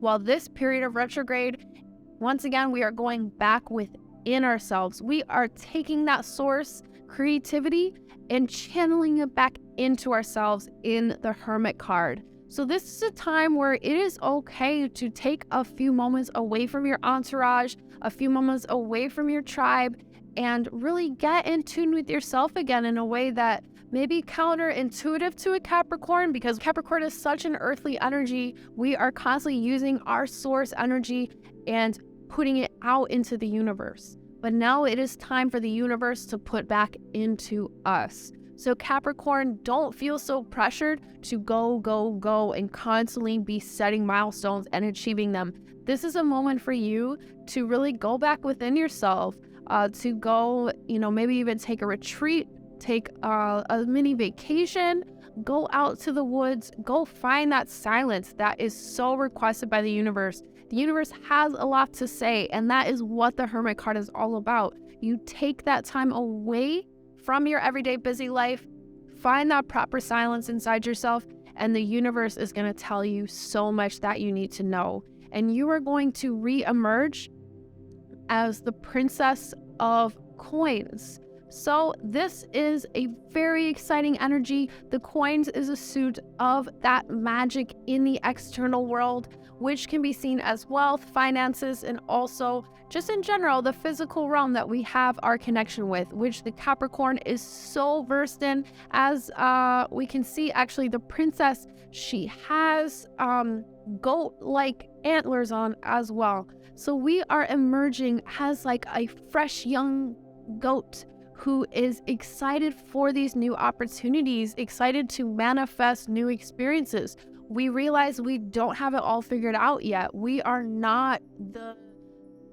While this period of retrograde, once again, we are going back within ourselves. We are taking that source creativity and channeling it back into ourselves in the Hermit card. So this is a time where it is okay to take a few moments away from your entourage, a few moments away from your tribe, and really get in tune with yourself again in a way that may be counterintuitive to a Capricorn, because Capricorn is such an earthly energy. We are constantly using our source energy and putting it out into the universe. But now it is time for the universe to put back into us. So Capricorn, don't feel so pressured to go, and constantly be setting milestones and achieving them. This is a moment for you to really go back within yourself, to go, maybe even take a retreat, take a mini vacation, go out to the woods, go find that silence that is so requested by the universe. The universe has a lot to say, and that is what the Hermit card is all about. You take that time away from your everyday busy life, find that proper silence inside yourself, and the universe is going to tell you so much that you need to know. And you are going to re-emerge as the Princess of Coins. So this is a very exciting energy. The coins is a suit of that magic in the external world, which can be seen as wealth, finances, and also just in general, the physical realm that we have our connection with, which the Capricorn is so versed in. As we can see, actually, the princess, she has goat-like antlers on as well. So we are emerging as like a fresh young goat who is excited for these new opportunities, excited to manifest new experiences. We realize we don't have it all figured out yet. We are not the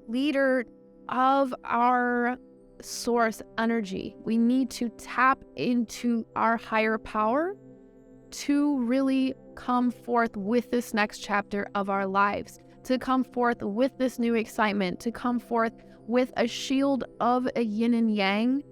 leader of our source energy. We need to tap into our higher power to really come forth with this next chapter of our lives, to come forth with this new excitement, to come forth with a shield of a yin and yang,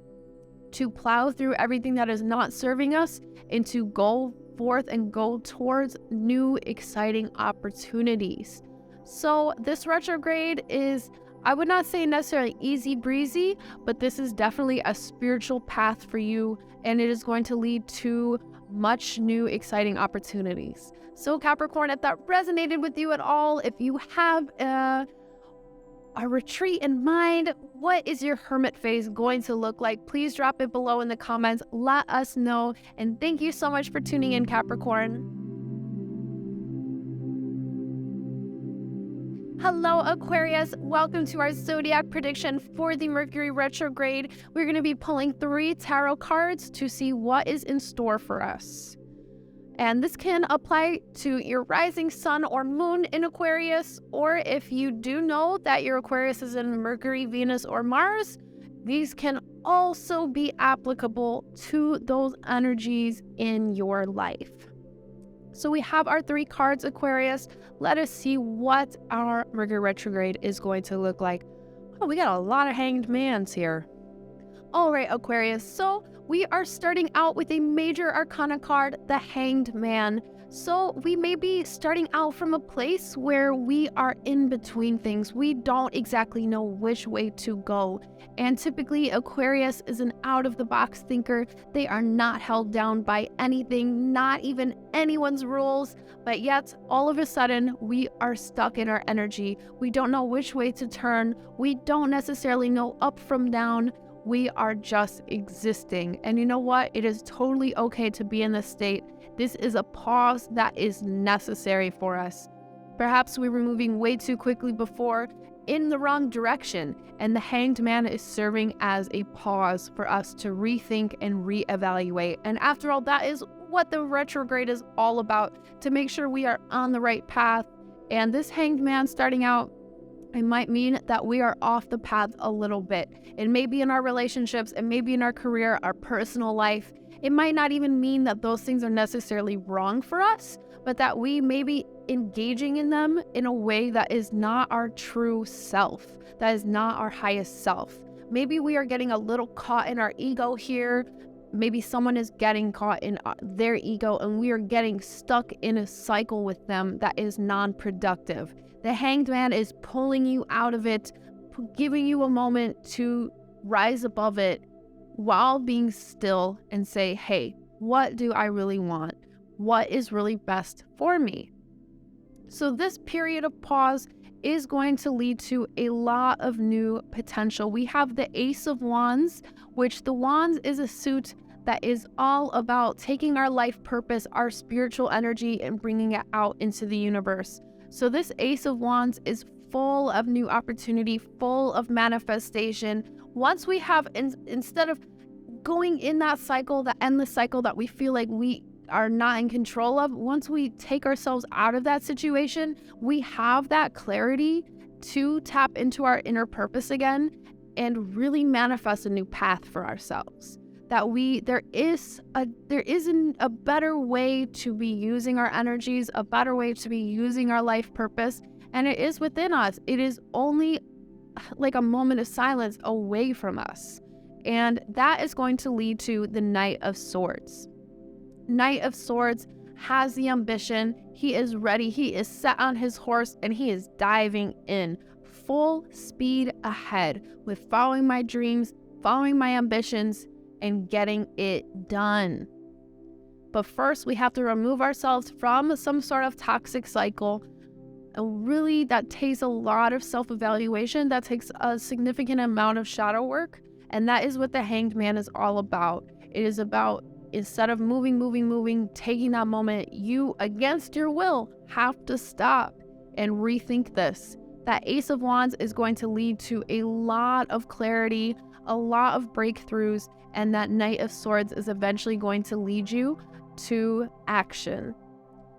to plow through everything that is not serving us and to go forth and go towards new exciting opportunities. So this retrograde is, I would not say necessarily easy breezy, but this is definitely a spiritual path for you, and it is going to lead to much new exciting opportunities. So Capricorn, if that resonated with you at all, if you have a retreat in mind, what is your hermit phase going to look like? Please drop it below in the comments. Let us know. And thank you so much for tuning in, Capricorn. Hello, Aquarius. Welcome to our Zodiac prediction for the Mercury Retrograde. We're going to be pulling 3 tarot cards to see what is in store for us. And this can apply to your rising sun or moon in Aquarius, or if you do know that your Aquarius is in Mercury, Venus, or Mars, these can also be applicable to those energies in your life. So we have our 3 cards, Aquarius. Let us see what our Mercury retrograde is going to look like. Oh, we got a lot of hanged mans here. All right, Aquarius. So we are starting out with a major arcana card, the Hanged Man. So we may be starting out from a place where we are in between things. We don't exactly know which way to go. And typically Aquarius is an out-of-the-box thinker. They are not held down by anything, not even anyone's rules. But yet, all of a sudden, we are stuck in our energy. We don't know which way to turn. We don't necessarily know up from down. We are just existing. And you know what? It is totally okay to be in this state. This is a pause that is necessary for us. Perhaps we were moving way too quickly before in the wrong direction, and the Hanged Man is serving as a pause for us to rethink and reevaluate. And after all, that is what the retrograde is all about, to make sure we are on the right path. And this Hanged Man starting out, it might mean that we are off the path a little bit. It may be in our relationships, it may be in our career, our personal life. It might not even mean that those things are necessarily wrong for us, but that we may be engaging in them in a way that is not our true self, that is not our highest self. Maybe we are getting a little caught in our ego here. Maybe someone is getting caught in their ego, and we are getting stuck in a cycle with them that is non-productive. The Hanged Man is pulling you out of it, giving you a moment to rise above it while being still and say, hey, what do I really want? What is really best for me? So this period of pause is going to lead to a lot of new potential. We have the Ace of Wands, which the Wands is a suit that is all about taking our life purpose, our spiritual energy, and bringing it out into the universe. So this Ace of Wands is full of new opportunity, full of manifestation. Once we have, instead of going in that cycle, that endless cycle that we feel like we are not in control of, once we take ourselves out of that situation, we have that clarity to tap into our inner purpose again and really manifest a new path for ourselves. That there isn't a better way to be using our energies, a better way to be using our life purpose, and it is within us. It is only like a moment of silence away from us. And that is going to lead to the Knight of Swords. Knight of Swords has the ambition. He is ready. He is set on his horse and he is diving in full speed ahead with following my dreams, following my ambitions, and getting it done. But first, we have to remove ourselves from some sort of toxic cycle. And really, that takes a lot of self-evaluation. That takes a significant amount of shadow work. And that is what the Hanged Man is all about. It is about, instead of moving, taking that moment, you, against your will, have to stop and rethink this. That Ace of Wands is going to lead to a lot of clarity, a lot of breakthroughs, and that Knight of Swords is eventually going to lead you to action.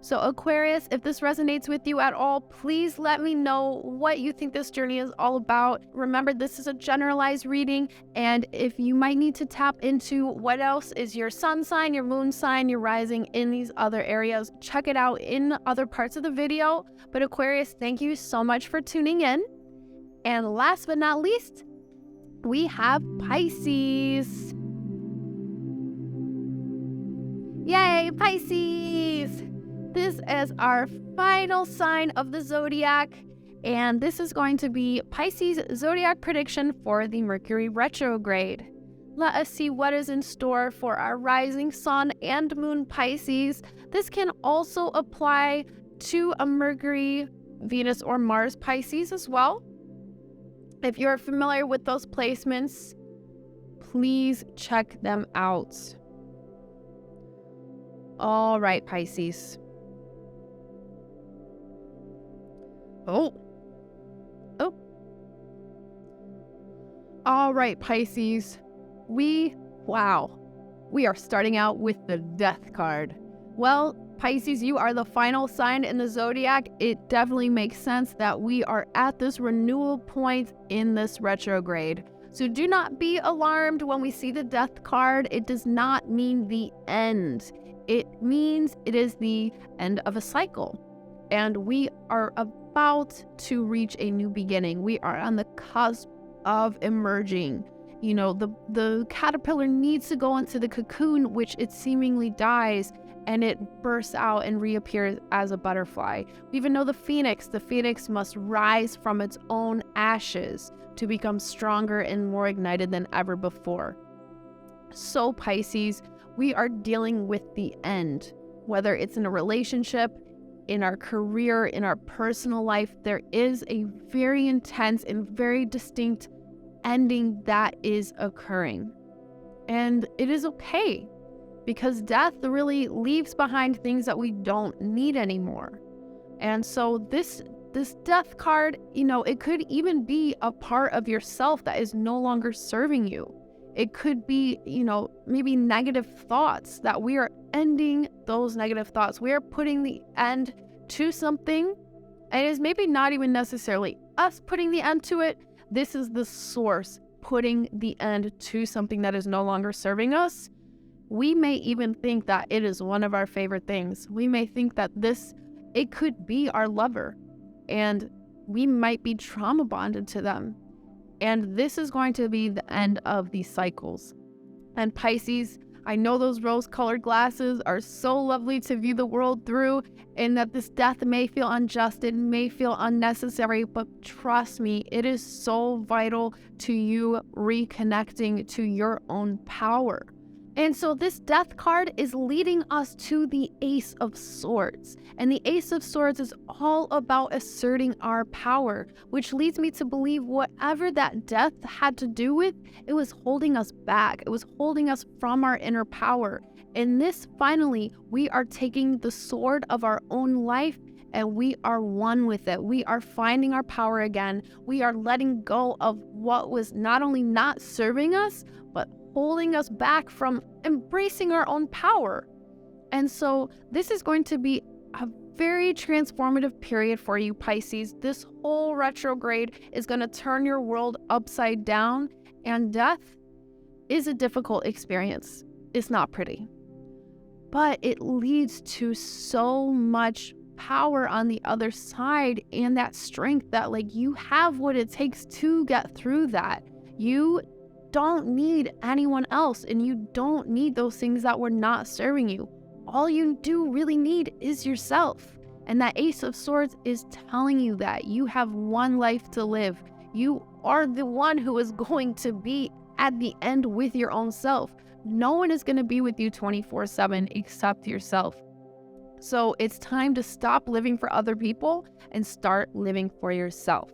So Aquarius, if this resonates with you at all, please let me know what you think this journey is all about. Remember, this is a generalized reading, and if you might need to tap into what else is your sun sign, your moon sign, your rising in these other areas, check it out in other parts of the video. But Aquarius, thank you so much for tuning in. And last but not least, we have Pisces. Yay, Pisces! This is our final sign of the zodiac, and this is going to be Pisces zodiac prediction for the Mercury retrograde. Let us see what is in store for our rising sun and moon Pisces. This can also apply to a Mercury, Venus, or Mars Pisces as well. If you're familiar with those placements, please check them out. All right, Pisces. Oh. All right, Pisces. We are starting out with the Death card. Well, Pisces, you are the final sign in the zodiac. It definitely makes sense that we are at this renewal point in this retrograde. So do not be alarmed when we see the Death card. It does not mean the end. It means it is the end of a cycle. And we are about to reach a new beginning. We are on the cusp of emerging. You know, the caterpillar needs to go into the cocoon, which it seemingly dies, and it bursts out and reappears as a butterfly. We even know the phoenix must rise from its own ashes to become stronger and more ignited than ever before. So Pisces, we are dealing with the end. Whether it's in a relationship, in our career, in our personal life, there is a very intense and very distinct ending that is occurring. And it is okay, because death really leaves behind things that we don't need anymore. And so this Death card, you know, it could even be a part of yourself that is no longer serving you. It could be, you know, maybe negative thoughts, that we are ending those negative thoughts. We are putting the end to something. And it is maybe not even necessarily us putting the end to it. This is the source putting the end to something that is no longer serving us. We may even think that it is one of our favorite things. We may think that it could be our lover, and we might be trauma bonded to them. And this is going to be the end of these cycles. And Pisces, I know those rose-colored glasses are so lovely to view the world through, and that this death may feel unjust, it may feel unnecessary, but trust me, it is so vital to you reconnecting to your own power. And so this death card is leading us to the Ace of Swords. And the Ace of Swords is all about asserting our power, which leads me to believe whatever that death had to do with, it was holding us back. It was holding us from our inner power. In this, finally, we are taking the sword of our own life and we are one with it. We are finding our power again. We are letting go of what was not only not serving us, but holding us back from embracing our own power. And so this is going to be a very transformative period for you, Pisces. This whole retrograde is going to turn your world upside down, and death is a difficult experience. It's not pretty, but it leads to so much power on the other side, and that strength that you have what it takes to get through that. You don't need anyone else, and you don't need those things that were not serving you. All you do really need is yourself. And that Ace of Swords is telling you that you have one life to live. You are the one who is going to be at the end with your own self. No one is going to be with you 24/7 except yourself. So it's time to stop living for other people and start living for yourself.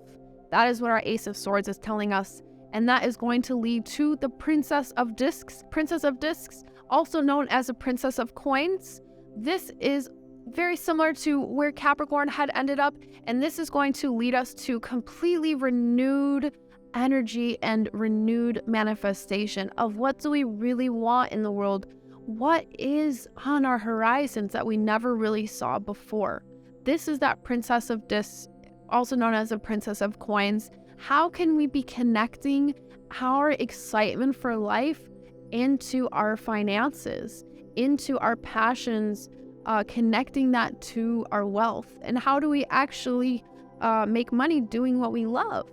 That is what our Ace of Swords is telling us. And that is going to lead to the Princess of Discs. Princess of Discs, also known as the Princess of Coins. This is very similar to where Capricorn had ended up. And this is going to lead us to completely renewed energy and renewed manifestation of what do we really want in the world? What is on our horizons that we never really saw before? This is that Princess of Discs, also known as the Princess of Coins. How can we be connecting our excitement for life into our finances, into our passions, connecting that to our wealth? And how do we actually make money doing what we love?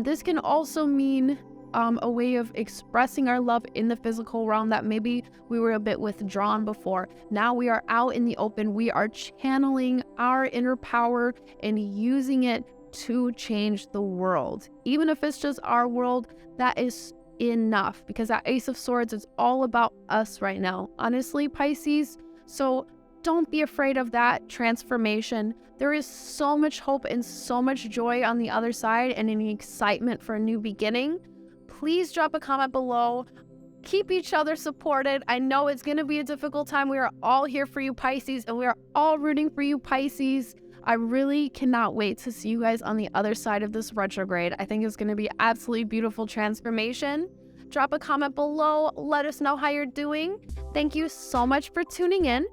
This can also mean a way of expressing our love in the physical realm that maybe we were a bit withdrawn before. Now we are out in the open. We are channeling our inner power and using it to change the world. Even if it's just our world, that is enough, because that Ace of Swords is all about us right now, honestly, Pisces. So don't be afraid of that transformation. There is so much hope and so much joy on the other side, and an excitement for a new beginning. Please drop a comment below. Keep each other supported. I know it's going to be a difficult time. We are all here for you, Pisces, and we are all rooting for you, Pisces. I really cannot wait to see you guys on the other side of this retrograde. I think it's going to be absolutely beautiful transformation. Drop a comment below. Let us know how you're doing. Thank you so much for tuning in.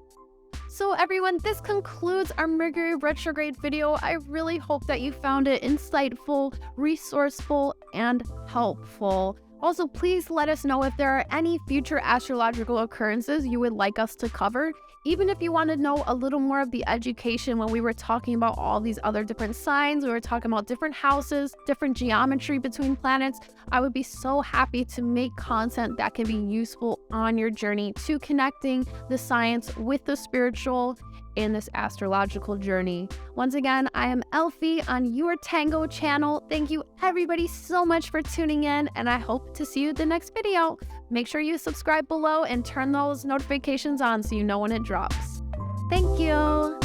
So everyone, this concludes our Mercury retrograde video. I really hope that you found it insightful, resourceful, and helpful. Also, please let us know if there are any future astrological occurrences you would like us to cover. Even if you want to know a little more of the education, when we were talking about all these other different signs, we were talking about different houses, different geometry between planets, I would be so happy to make content that can be useful on your journey to connecting the science with the spiritual in this astrological journey. Once again, I am Elfie on your Tango channel. Thank you everybody so much for tuning in, and I hope to see you in the next video. Make sure you subscribe below and turn those notifications on so you know when it drops. Thank you.